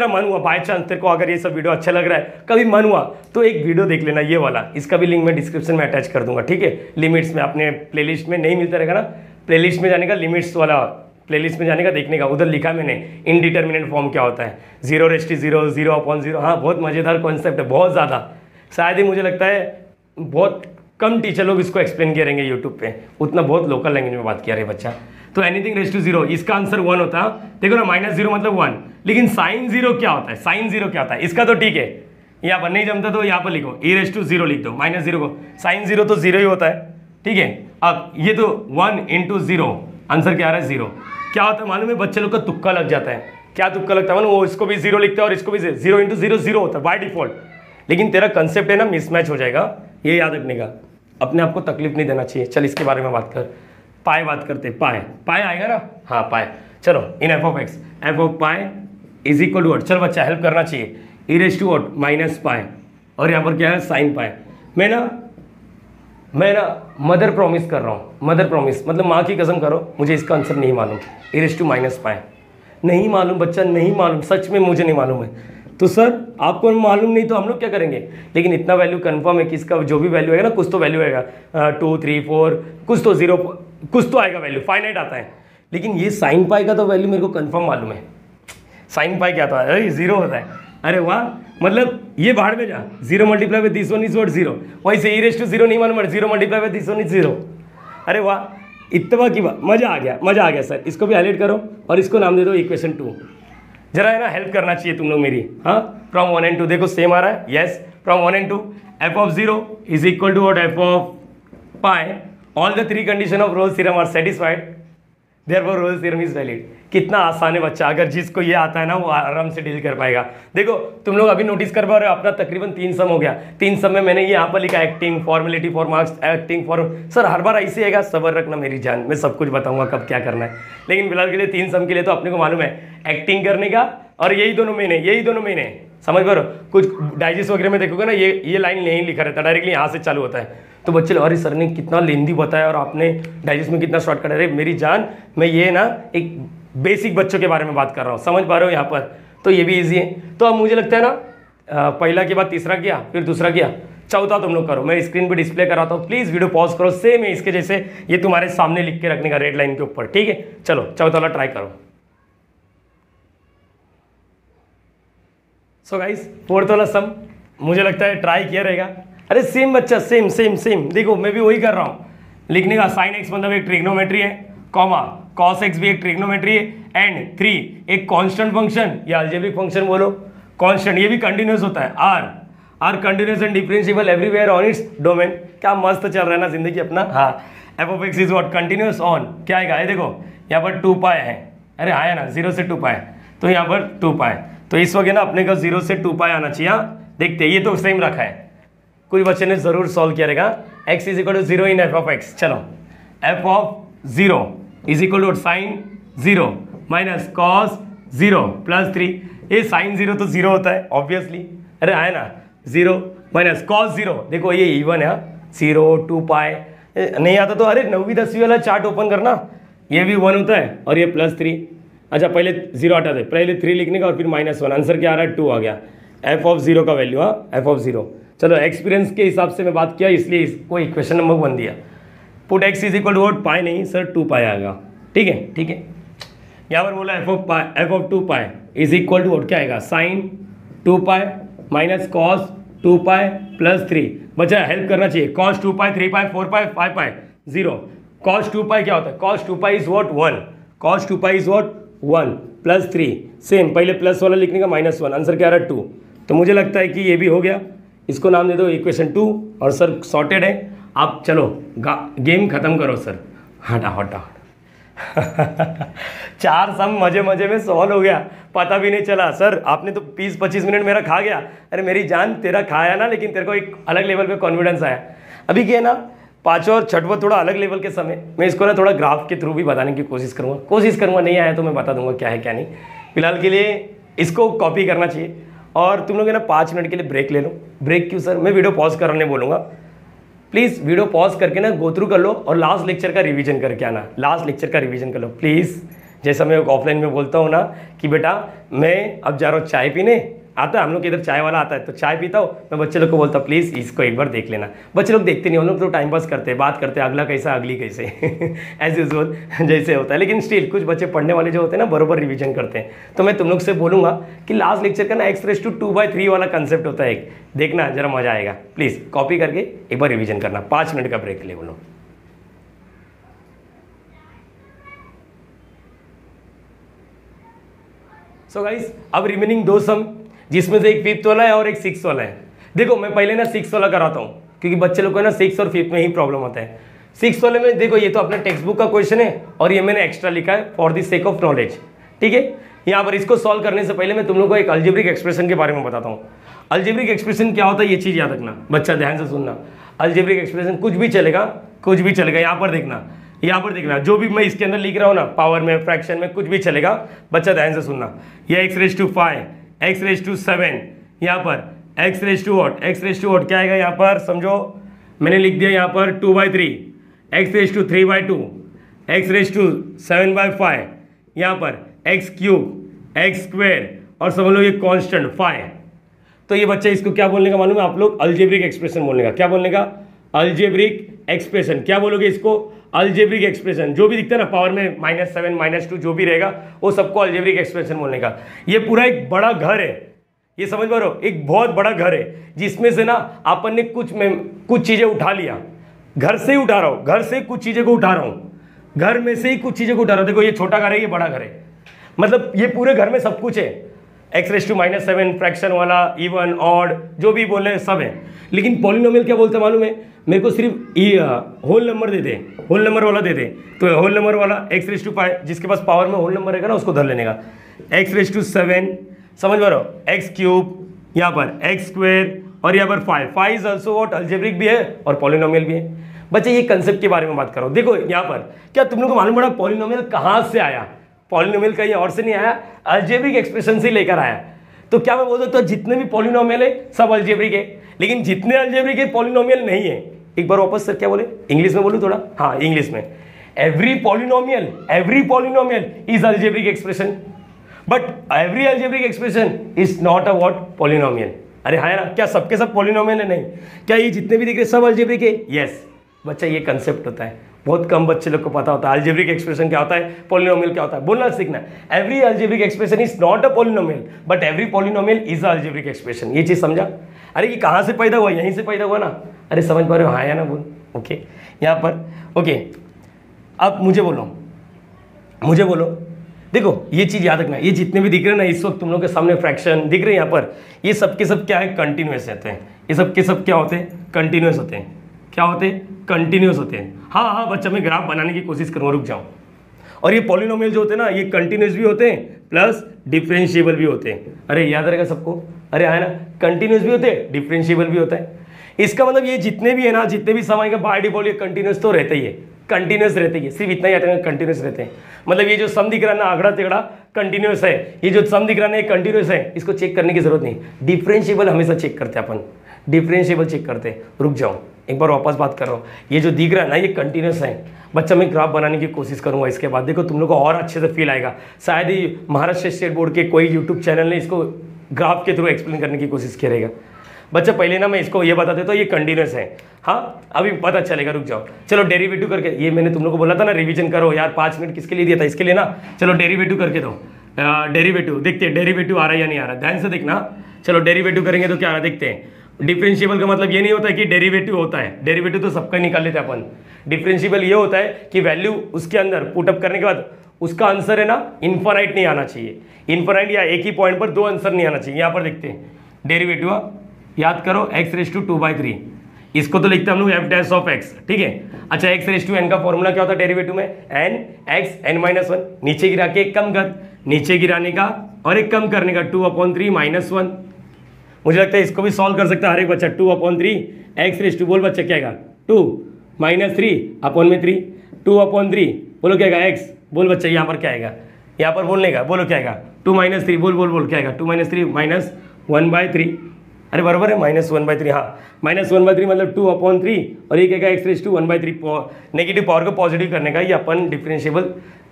मन हुआ बाय चांस तेरे को, अगर ये सब वीडियो अच्छा लग रहा है, कभी मन हुआ तो एक वीडियो देख लेना ये वाला, इसका भी लिंक मैं डिस्क्रिप्शन में अटैच कर दूंगा, ठीक है। लिमिट्स में अपने प्लेलिस्ट में नहीं मिलता रहेगा ना, प्लेलिस्ट में जाने का लिमिट्स वाला प्लेलिस्ट में जाने का, देखने का, उधर लिखा मैंने इनडिटर्मिनेंट फॉर्म क्या होता है, 0:0, 0/0। हाँ, बहुत मज़ेदार कॉन्सेप्ट है, बहुत ज़्यादा। शायद ही मुझे लगता है बहुत कम टीचर लोग इसको एक्सप्लेन करेंगे यूट्यूब पे, उतना बहुत लोकल लैंग्वेज में बात किया रहे बच्चा। तो एनीथिंग रेज टू 0, इसका आंसर 1 होता है। देखो ना, -0 मतलब 1, लेकिन साइन 0 क्या होता है, साइन 0 क्या होता है, इसका तो ठीक है, यहाँ पर नहीं जमता तो यहाँ पर लिखो e⁻0 लिख दो, -0 को, साइन 0 तो 0 ही होता है, ठीक है। अब ये तो 1 × 0, आंसर क्या आ रहा है 0। क्या होता है मालूम है, बच्चे लोग का तुक्का लग जाता है। क्या तुक्का लगता है मालूम, वो इसको भी 0 लिखता है और इसको भी 0 × 0 0 होता है बाय डिफॉल्ट। लेकिन तेरा कंसेप्ट है ना, मिसमैच हो जाएगा, ये याद रखने का, अपने आप को तकलीफ नहीं देना चाहिए। चल इसके बारे में बात कर, पाए बात करते, पाए आएगा ना, हाँ पाए। चलो इन f(x), f(π) is equal to, चल बच्चा हेल्प करना चाहिए, e⁻⁻π, और यहाँ पर क्या है sin π। मैं ना मदर प्रॉमिस कर रहा हूँ, मदर प्रॉमिस मतलब माँ की कसम करो, मुझे इसका आंसर नहीं मालूम, e⁻π नहीं मालूम बच्चा, नहीं मालूम, सच में मुझे नहीं मालूम है। तो सर आपको मालूम नहीं तो हम लोग क्या करेंगे, लेकिन इतना वैल्यू कंफर्म है कि इसका जो भी वैल्यू आएगा ना, कुछ तो वैल्यू आएगा, 2 3 4, कुछ तो 0, कुछ तो आएगा वैल्यू, फाइनाइट आता है। लेकिन ये sin π का तो वैल्यू मेरे को कंफर्म मालूम है। sin π क्या था, अरे 0 होता है। अरे वाह, मतलब ये बाहर में जा, 0 × this one is what 0, वैसे e⁻0 नहीं मालूम, 0 × this one is 0। अरे वाह, इतना की बात, मज़ा आ गया सर। इसको भी हाईलाइट करो और इसको नाम दे दो इक्वेशन 2। जरा है ना, हेल्प करना चाहिए तुम लोग मेरी। हाँ, फ्रॉम 1 and 2 देखो सेम आ रहा है, yes, from 1 and 2 f(0) is equal to what, f(π), all the 3 condition of Rolle's theorem are satisfied, therefore Rolle's theorem is valid. कितना आसान है बच्चा, अगर जिसको ये आता है ना वो आराम से डील कर पाएगा। देखो तुम लोग अभी नोटिस कर पा रहे हो, अपना तकरीबन 3 सम हो गया। 3 सम में मैंने ये यहाँ पर लिखा acting, formality for marks, acting for, sir हर बार ऐसे आएगा, सबर रखना मेरी जान, मैं सब कुछ बताऊंगा कब क्या करना है। लेकिन फिलहाल के लिए 3 सम के लिए तो अपने को मालूम है एक्टिंग करने का, और यही दोनों मेन है, समझ पा रहे हो। कुछ डाइजेस्ट वगैरह में देखोगे ना, ये लाइन नहीं लिखा रहता, डायरेक्टली यहाँ से चालू होता है। तो बच्चे अरे सर ने कितना लेंदी बताया और आपने डाइजेस्ट में कितना शॉर्टकट है। अरे मेरी जान, मैं ये ना एक बेसिक बच्चों के बारे में बात कर रहा हूँ, समझ पा रहे हो यहाँ पर, तो ये भी ईजी है। तो अब मुझे लगता है ना, पहला के बाद तीसरा किया, फिर दूसरा किया, चौथा तुम लोग करो, मैं स्क्रीन पे डिस्प्ले कराता हूँ, प्लीज़ वीडियो पॉज करो, सेम है इसके जैसे, ये तुम्हारे सामने लिख के रखने का रेड लाइन के ऊपर, ठीक है। चलो चौथा वाला ट्राई करो। सो गाइस, फोर्थ वाला सम मुझे लगता है ट्राई किया रहेगा। अरे सेम बच्चा, सेम, देखो मैं भी वही कर रहा हूँ लिखने का। sin x मतलब एक ट्रिग्नोमेट्री है, कॉमा cos x भी एक ट्रिग्नोमेट्री है, एंड 3 एक कांस्टेंट फंक्शन या अलजेब्रिक फंक्शन बोलो, कांस्टेंट, ये भी कंटिन्यूस होता है, r continuous and differentiable everywhere on its domain. क्या मस्त चल रहा है ना जिंदगी अपना। हाँ, f(x) is what, continuous on, क्या आएगा, ये देखो यहाँ पर 2π है, अरे आया ना 0 से 2π, तो यहाँ पर 2π, तो इस वक्त ना अपने को 0 से 2π आना चाहिए। देखते ये तो सेम रखा है, कोई बच्चे ने जरूर सॉल्व किया रहेगा। x is equal to 0 in f(x), चलो f(0) is equal to sin 0 minus cos 0 plus 3, ये sin 0 तो 0 होता है ऑब्वियसली, अरे आए ना 0 माइनस cos 0, देखो ये इवन है, 0 2π, नहीं आता तो अरे 9वीं 10वीं वाला चार्ट ओपन करना, ये भी 1 होता है और ये प्लस 3। अच्छा पहले 0 हटा दे, पहले 3 लिखने का और फिर -1, आंसर क्या आ रहा है 2 आ गया, f(0) का वैल्यू, हाँ f(0). चलो एक्सपीरियंस के हिसाब से मैं बात किया इसलिए इसको इक्वेशन नंबर 1 दिया। Put x is equal to what, pi नहीं सर 2π आएगा, ठीक है। यहाँ पर बोला f(2π) is equal to what, क्या आएगा, sin 2π माइनस cos 2π प्लस 3। बच्चा हेल्प करना चाहिए, cos 2π 3π 4π 5π 0, cos 2π क्या होता है, cos 2π is what 1, cos 2π is what 1 plus 3, same पहले प्लस वाला लिखने का -1, आंसर क्या आ रहा है 2। तो मुझे लगता है कि ये भी हो गया, इसको नाम दे दो इक्वेशन 2 और सर सॉर्टेड है। आप चलो गेम खत्म करो सर, हटा 4 सम मजे में सॉल्व हो गया, पता भी नहीं चला। सर आपने तो 20-25 मिनट मेरा खा गया। अरे मेरी जान, तेरा खाया ना, लेकिन तेरे को एक अलग लेवल पे कॉन्फिडेंस आया। अभी क्या है ना, 5 और 6वां थोड़ा अलग लेवल के समय, मैं इसको ना थोड़ा ग्राफ के थ्रू भी बताने की कोशिश करूँगा, नहीं आया तो मैं बता दूंगा क्या है क्या नहीं। फिलहाल के लिए इसको कॉपी करना चाहिए और तुम लोग ना 5 मिनट के लिए ब्रेक ले लो। ब्रेक क्यों सर, मैं वीडियो पॉज करने बोलूँगा, प्लीज़ वीडियो पॉज करके ना गो थ्रू कर लो और लास्ट लेक्चर का रिवीजन करके आना, लास्ट लेक्चर का रिवीजन कर लो प्लीज़। जैसा मैं ऑफलाइन में बोलता हूँ ना कि बेटा मैं अब जा रहा हूँ चाय पीने, आता है, हम लोग के इधर चाय वाला आता है तो चाय पीता हूँ, मैं बच्चे लोग को बोलता हूँ प्लीज़ इसको एक बार देख लेना। बच्चे लोग देखते नहीं, हम लोग तो टाइम पास करते हैं, बात करते हैं अगला कैसा अगली कैसे एज यूजुअल जैसे होता है। लेकिन स्टिल कुछ बच्चे पढ़ने वाले जो होते हैं ना बरोबर रिविजन करते हैं। तो मैं तुम लोग से बोलूँगा कि लास्ट लेक्चर का ना x⁻² वाला कंसेप्ट होता है एक, देखना जरा मजा आएगा। प्लीज़ कॉपी करके एक बार रिविजन करना, 5 मिनट का ब्रेक ले बोलो। सो गाइस अब रिमेनिंग 2 सम, जिसमें से एक 5th वाला है और एक 6th वाला है। देखो मैं पहले ना 6th वाला कराता हूँ क्योंकि बच्चे लोग को ना 6th और 5th में ही प्रॉब्लम होता है। 6th वाले में देखो ये तो अपना टेक्स्ट बुक का क्वेश्चन है और ये मैंने एक्स्ट्रा लिखा है for the sake of knowledge, ठीक है। यहाँ पर इसको सॉल्व करने से पहले मैं तुम लोग को एक अलजेब्रिक एक्सप्रेशन के बारे में बताता हूँ। अलजेब्रिक एक्सप्रेशन क्या होता है ये चीज़ याद रखना, बच्चा ध्यान से सुनना। अलजेब्रिक एक्सप्रेशन कुछ भी चलेगा, कुछ भी चलेगा। यहाँ पर देखना जो भी मैं इसके अंदर लिख रहा हूँ ना, पावर में, फ्रैक्शन में, कुछ भी चलेगा। बच्चा ध्यान से सुनना। ये x⁵, x⁷, यहाँ पर x⁻² क्या आएगा यहाँ पर समझो, मैंने लिख दिया यहाँ पर 2/3, x⁻3/2, x⁻7/5, यहाँ पर x³ x² और समझ लो ये कांस्टेंट 5। तो ये बच्चा इसको क्या बोलने का मालूम है आप लोग? अलजेब्रिक एक्सप्रेशन बोलने का। क्या बोलने का? Algebraic expression. क्या बोलोगे इसको? Algebraic expression. जो भी दिखता है ना पावर में -7 -2 जो भी रहेगा वो सबको अलजेब्रिक एक्सप्रेशन बोलने का। ये पूरा एक बड़ा घर है, ये समझ पा रहे हो, एक बहुत बड़ा घर है जिसमें से ना अपन ने कुछ चीज़ें उठा लिया। घर से ही उठा रहा हूँ, घर से कुछ चीज़ें को उठा रहा हूँ, घर में से ही कुछ चीज़ें को उठा रहा हूँ। देखो ये छोटा घर है, ये बड़ा घर है, मतलब ये पूरे घर में सब कुछ है। x⁻⁻7 फ्रैक्शन वाला, इवन, ऑड, जो भी बोले सब है। लेकिन पॉलिनोमियल क्या बोलते हैं मालूम है? मेरे को सिर्फ होल नंबर दे दे, होल नंबर वाला दे दे। तो होल नंबर वाला x⁵, जिसके पास पावर में होल नंबर रहेगा ना उसको धर लेने का। x⁷, समझ पा रहे हो, x³ यहाँ पर x² और यहाँ पर 5 इज ऑल्सो व्हाट? अलजेब्रिक भी है और पॉलिनोमियल भी है। बच्चे ये कंसेप्ट के बारे में बात करो। देखो यहाँ पर क्या तुम लोग को मालूम पड़ा पॉलिनोमियल कहाँ से आया? पॉलिनोमियल कहीं और से नहीं आया, अलजेब्रिक एक्सप्रेशन से लेकर आया। तो क्या मैं बोल सकता हूँ जितने भी पॉलिनोमियल है सब अलजेब्रिक है, लेकिन जितने अलजेब्रिक है पॉलिनोमियल नहीं है। एक बार वापस सर क्या बोले? इंग्लिश में बोलूँ थोड़ा? हाँ इंग्लिश में। Every polynomial is algebraic expression, but every algebraic expression is not a what? Polynomial. अरे हाँ ना, क्या सबके सब पॉलिनोमियल है? नहीं। क्या ये जितने भी दिख रहे सब अलजेब्रिक है? यस। बच्चा ये कंसेप्ट होता है, बहुत कम बच्चे लोग को पता होता है अलजेब्रिक एक्सप्रेशन क्या होता है, पॉलिनोमियल क्या होता है। बोलना सीखना, every algebraic expression is not a polynomial but every polynomial is a algebraic expression. ये चीज़ समझा? अरे ये कहाँ से पैदा हुआ? यहीं से पैदा हुआ ना। अरे समझ पा रहे हो? हाँ या ना बोल। ओके यहाँ पर ओके। अब मुझे बोलो, देखो ये चीज़ याद रखना, ये जितने भी दिख रहे हैं ना इस वक्त तुम लोग के सामने फ्रैक्शन दिख रहे हैं यहाँ पर, ये सब के सब क्या है? कंटिन्यूस रहते हैं। ये सब के सब क्या होते हैं? कंटिन्यूस होते हैं। क्या होते हैं? कंटिन्यूस होते हैं। हाँ बच्चा मैं ग्राफ बनाने की कोशिश करूँगा, रुक जाऊँ। और ये पॉलिनोमियल जो होते हैं ना ये कंटिन्यूस भी होते हैं प्लस डिफरेंशिएबल भी होते हैं। अरे याद रहेगा सबको? अरे है ना, कंटिन्यूस भी होते हैं, डिफरेंशिएबल भी होता है। इसका मतलब ये जितने भी है ना, जितने भी समय का बाय डिफॉल्ट ये कंटिन्यूस तो रहता ही है, कंटिन्यूस रहते ही है। सिर्फ इतना ही आता है कंटिन्यूस रहते हैं। मतलब ये जो सम दिख रहा है ना आगड़ा तिगड़ा कंटिन्यूस है, ये जो सम दिख रहा है ना ये कंटिन्यूस है, इसको चेक करने की जरूरत नहीं। डिफरेंशिएबल हमेशा चेक करते हैं अपन, डिफरेंशिएबल चेक करते हैं। रुक जाओ एक बार वापस बात कर रहा हूँ, ये जो दिख रहा है ना ये कंटिन्यूस है। बच्चा मैं ग्राफ बनाने की कोशिश करूँगा, इसके बाद देखो तुम लोग को और अच्छे से फील आएगा। शायद ही महाराष्ट्र स्टेट बोर्ड के कोई यूट्यूब चैनल ने इसको ग्राफ के थ्रू एक्सप्लेन करने की कोशिश करेगा। बच्चा पहले ना मैं इसको ये बता देता हूँ, ये कंटिन्यूस है। हाँ अभी पता चलेगा, रुक जाओ। चलो डेरिवेटिव करके, ये मैंने तुम लोग को बोला था ना रिवीजन करो यार, 5 मिनट किसके लिए दिया था? इसके लिए ना। चलो डेरिवेटिव करके दो। डेरिवेटिव देखते हैं, डेरिवेटिव आ रहा है या नहीं आ रहा, ध्यान से देखना। चलो डेरिवेटिव करेंगे तो क्या आ रहा है देखते हैं। डिफरेंशिएबल का मतलब ये नहीं होता है कि डेरिवेटिव होता है, डेरिवेटिव तो सबका निकाल लेते हैं अपन। डिफरेंशिएबल ये होता है कि वैल्यू उसके अंदर पुटअप करने के बाद उसका आंसर है ना इन्फानाइट नहीं आना चाहिए। इन्फानाइट या एक ही पॉइंट पर 2 आंसर नहीं आना चाहिए। यहाँ पर देखते हैं डेरिवेटिव, याद करो x⁻²/3, इसको तो लिखते हैं हम लोग f'(x), ठीक है। अच्छा x⁻n का फॉर्मूला क्या होता है डेरिवेटिव में? n(x(n-1), नीचे गिरा के एक कम कर, नीचे गिराने का और एक कम करने का 2/3 -1। मुझे लगता है इसको भी सॉल्व कर सकता है हर एक बच्चा। 2/3 x⁻, बोल बच्चा क्या आएगा? 2 -3/3, 2/3 बोलो क्या आएगा? x, बोल बच्चा यहाँ पर क्या आएगा? यहाँ पर बोलने का, बोलो क्या आएगा? 2 -3, बोल क्या आएगा? 2 -3 -1/3। अरे बराबर है, -1/3। हाँ -1/3 मतलब 2/3 और ये क्या है x⁻1/3। नेगेटिव पावर को पॉजिटिव करने का ये अपन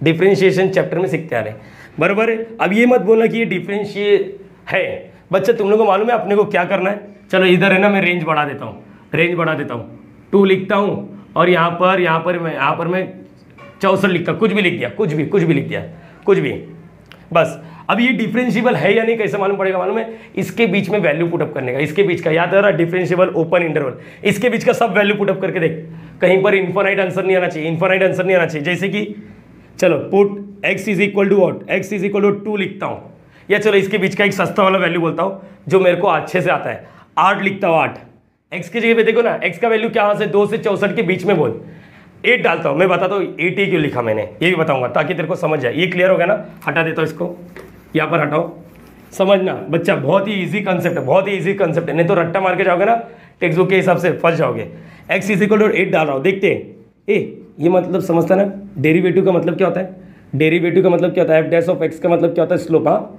डिफरेंशिएशन चैप्टर में सीखते आ रहे हैं, बराबर है। अब ये मत बोलना कि ये डिफरेंशिएट है, बच्चे तुम लोग को मालूम है अपने को क्या करना है? चलो इधर है ना, मैं रेंज बढ़ा देता हूँ, रेंज बढ़ा देता हूँ, 2 लिखता हूँ और यहाँ पर मैं 64 लिखता हूँ, कुछ भी लिख दिया, कुछ भी लिख दिया, कुछ भी, बस। अब ये डिफरेंशिएबल है या नहीं कैसे मालूम पड़ेगा? मालूम है, इसके बीच में वैल्यू पुटअप करने का, इसके बीच का, याद है डिफरेंशिएबल ओपन इंटरवल, इसके बीच का सब वैल्यू पुटअप करके देख, कहीं पर इन्फिनाइट आंसर नहीं आना चाहिए, इन्फिनाइट आंसर नहीं आना चाहिए। जैसे कि चलो put x is equal to what, x is equal to 2 लिखता हूँ, या चलो इसके बीच का एक सस्ता वाला वैल्यू बोलता हूँ जो मेरे को अच्छे से आता है, 8 लिखता हूँ, 8। x की जगह पे देखो ना, x का वैल्यू क्या से 2 से 64 के बीच में बोल, 8 डालता हूँ। मैं बताता हूँ 80 क्यों लिखा मैंने, ये भी बताऊंगा ताकि तेरे को समझ जाए। ये क्लियर हो गया ना? हटा देता हूँ इसको, यहाँ पर हटाओ, समझना बच्चा, बहुत ही इजी कंसेप्ट है, बहुत ही इजी कंसेप्ट है, नहीं तो रट्टा मार के जाओगे ना टेक्स्ट बुक के हिसाब से फंस जाओगे। x इज इक्वल टू 8 डाल रहा हूँ, देखते हैं ये मतलब समझता ना, डेरिवेटिव का मतलब क्या होता है? डेरिवेटिव का मतलब क्या होता है? एफ डैश ऑफ एक्स का मतलब क्या होता है? स्लोप, हाँ,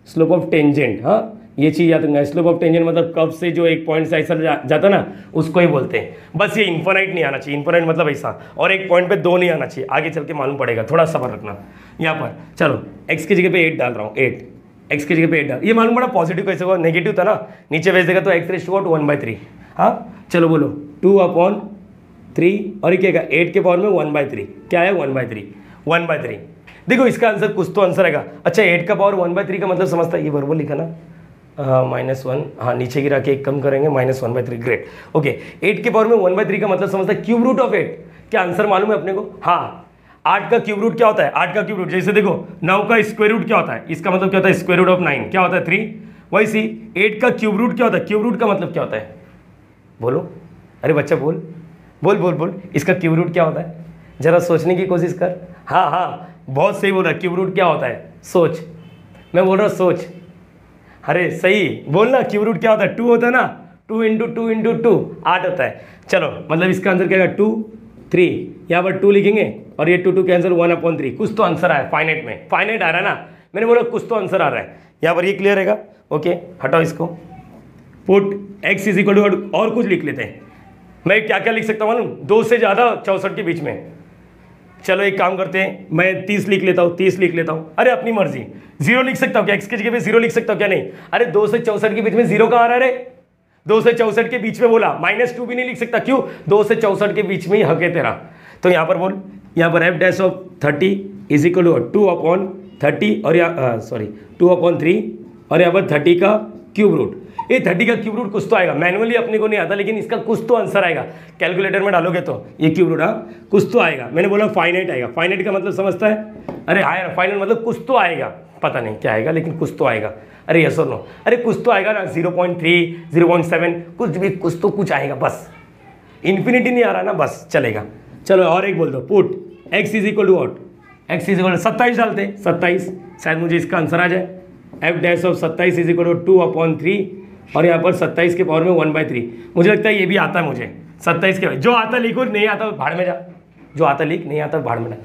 स्लोप ऑफ टेंजेंट, हाँ, ये चीज याद रखना। स्लोप ऑफ टेंजेंट मतलब कब से जो एक पॉइंट से ऐसा जाता ना, उसको ही बोलते हैं। बस ये इन्फिनाइट नहीं आना चाहिए, इन्फिनाइट मतलब ऐसा, और एक पॉइंट पे 2 नहीं आना चाहिए, आगे चल के मालूम पड़ेगा, थोड़ा सब्र रखना। यहाँ पर चलो x की जगह पे 8 डाल रहा हूँ, 8, x की जगह पे 8 डाल, ये मालूम पड़ा पॉजिटिव कैसे होगा, नेगेटिव था ना, नीचे भेज देगा तो x रेज़ टू 1/3, हाँ, चलो बोलो 2/3 और ये क्या, 8 के पावर में 1/3, क्या है 1/3। देखो इसका आंसर कुछ तो आंसर आएगा। अच्छा 8 का पावर 1/3 का मतलब समझता है, ये बराबर लिखा ना, -1, हाँ नीचे गिरा के एक कम करेंगे, -1/3, ग्रेट, ओके। 8 के पावर में 1/3 का मतलब समझता है क्यूब रूट ऑफ 8, क्या आंसर मालूम है अपने को? हाँ, 8 का क्यूब रूट क्या होता है? 8 का क्यूब रूट, जैसे देखो 9 का स्क्वायर रूट क्या होता है? इसका मतलब क्या होता है? स्क्वायर रूट ऑफ 9 क्या होता है? 3। वैसे 8 का क्यूब रूट क्या होता है? क्यूब रूट का मतलब क्या होता है? बोलो, अरे बच्चा बोल, इसका क्यूब रूट क्या होता है? जरा सोचने की कोशिश कर। हाँ, बहुत सही बोल रहा है, क्यूब रूट क्या होता है? सोच, मैं बोल रहा हूँ सोच, अरे सही बोलना, क्यूब रूट क्या होता है? 2 होता है ना, 2 × 2 × 2 8 होता है। चलो मतलब इसका आंसर क्या है? 2, 3, यहाँ पर 2 लिखेंगे और ये 2 कैंसिल, 1/3, कुछ तो आंसर आया फाइनाइट में, फाइनाइट आ रहा है ना, मैंने बोला कुछ तो आंसर आ रहा है यहाँ पर, ये क्लियर रहेगा? ओके, हटाओ इसको, put x is equal to, और कुछ लिख लेते हैं। मैं क्या क्या लिख सकता हूँ मालूम? 2 से ज़्यादा 64 के बीच में। चलो एक काम करते हैं, मैं 30 लिख लेता हूँ, 30 लिख लेता हूँ, अरे अपनी मर्जी। 0 लिख सकता हूँ क्या? x की जगह पे 0 लिख सकता हूँ क्या? नहीं, अरे 2 से 64 के बीच में 0 कहाँ आ रहा है रे? 2 से 64 के बीच में बोला, -2 भी नहीं लिख सकता, क्यों? 2 से 64 के बीच में ही हक है तेरा। तो यहाँ पर बोल, यहाँ पर f dash of 30 is equal to 2/30 और यहाँ 2/3 और यहाँ पर 30 का क्यूब रूट। ये 30 का क्यूब रूट कुछ तो आएगा, मैनुअली अपने को नहीं आता, लेकिन इसका कुछ तो आंसर आएगा, कैलकुलेटर में डालोगे तो ये क्यूब रूट, हाँ कुछ तो आएगा। मैंने बोला फाइनाइट आएगा, फाइनाइट का मतलब समझता है? अरे हाँ, फाइनाइट मतलब कुछ तो आएगा, पता नहीं क्या आएगा लेकिन कुछ तो आएगा। अरे यस और नो, अरे कुछ तो आएगा ना, 0.3, 0.7, कुछ भी, कुछ तो कुछ आएगा, बस इन्फिनिटी नहीं आ रहा ना, बस चलेगा। चलो और एक बोल दो, put x is equal to what, x is equal to 27 डालते, 27, शायद मुझे इसका आंसर आ जाए। F dash of 27 is equal to 2/3 और यहाँ पर 27 के पावर में 1/3। मुझे लगता है ये भी आता है मुझे, 27 के, जो आता लिखो, नहीं आता भाड़ में जा, जो आता लिख, नहीं आता भाड़ में जा।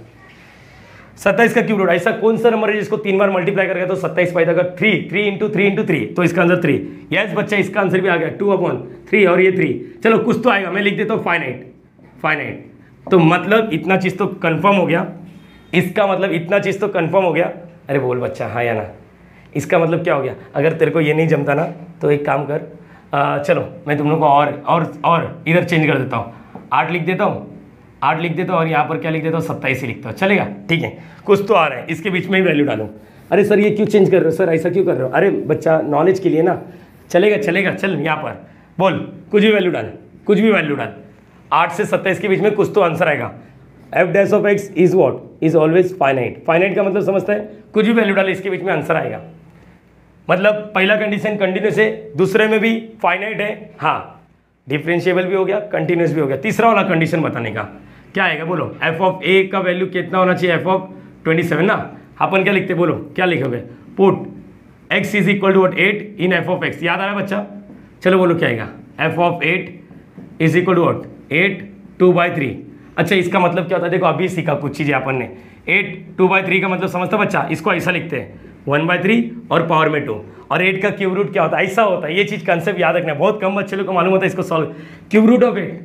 27 का क्यूब रूट, ऐसा कौन सा नंबर है जिसको 3 बार मल्टीप्लाई करेगा तो 27 पैदा कर? 3 × 3 तो इसका आंसर 3। यस बच्चा, इसका आंसर भी आ गया, 2/3 और ये 3। चलो कुछ तो आएगा, मैं लिख देता हूँ फाइनाइट। तो मतलब इतना चीज़ तो कंफर्म हो गया, इसका मतलब इतना चीज़ तो कंफर्म हो गया। अरे बोल बच्चा, हाँ या ना? इसका मतलब क्या हो गया? अगर तेरे को ये नहीं जमता ना तो एक काम कर, चलो मैं तुम लोग को और इधर चेंज कर देता हूँ, 8 लिख देता हूँ, 8 लिख देता हूँ और यहाँ पर क्या लिख देता हूँ? 27 ही लिखता हूँ, चलेगा? ठीक है, कुछ तो आ रहा है, इसके बीच में ही वैल्यू डालूँ। अरे सर ये क्यों चेंज कर रहे हो सर, ऐसा क्यों कर रहे हो? अरे बच्चा नॉलेज के लिए ना, चलेगा, चल यहाँ पर बोल, कुछ भी वैल्यू डाल, 8 से 27 के बीच में कुछ तो आंसर आएगा। F dash of x is what, is always finite. Finite का मतलब समझता है? कुछ भी वैल्यू डाले इसके बीच में आंसर आएगा। मतलब पहला कंडीशन कंटिन्यूस है, दूसरे में भी फाइनाइट है, हाँ डिफरेंशिएबल भी हो गया, कंटिन्यूस भी हो गया। तीसरा वाला कंडीशन बताने का क्या आएगा बोलो? एफ ऑफ ए का वैल्यू कितना होना चाहिए? एफ ऑफ 27 ना, अपन क्या लिखते बोलो, क्या लिखोगे? Put x is equal to 8 in f of x. याद आ रहा है बच्चा? चलो बोलो क्या आएगा? F of 8 is equal to 8 2/3। अच्छा इसका मतलब क्या होता है? देखो अभी सीखा कुछ चीज़ें अपन ने। 8 2/3 का मतलब समझता बच्चा? इसको ऐसा लिखते हैं 1/3 और पावर में 2, और 8 का क्यूब रूट क्या होता है? ऐसा होता है। ये चीज़ कंसेप्ट याद रखना है, बहुत कम बच्चे लोग को मालूम होता है इसको सॉल्व। क्यूब रूट ऑफ 8,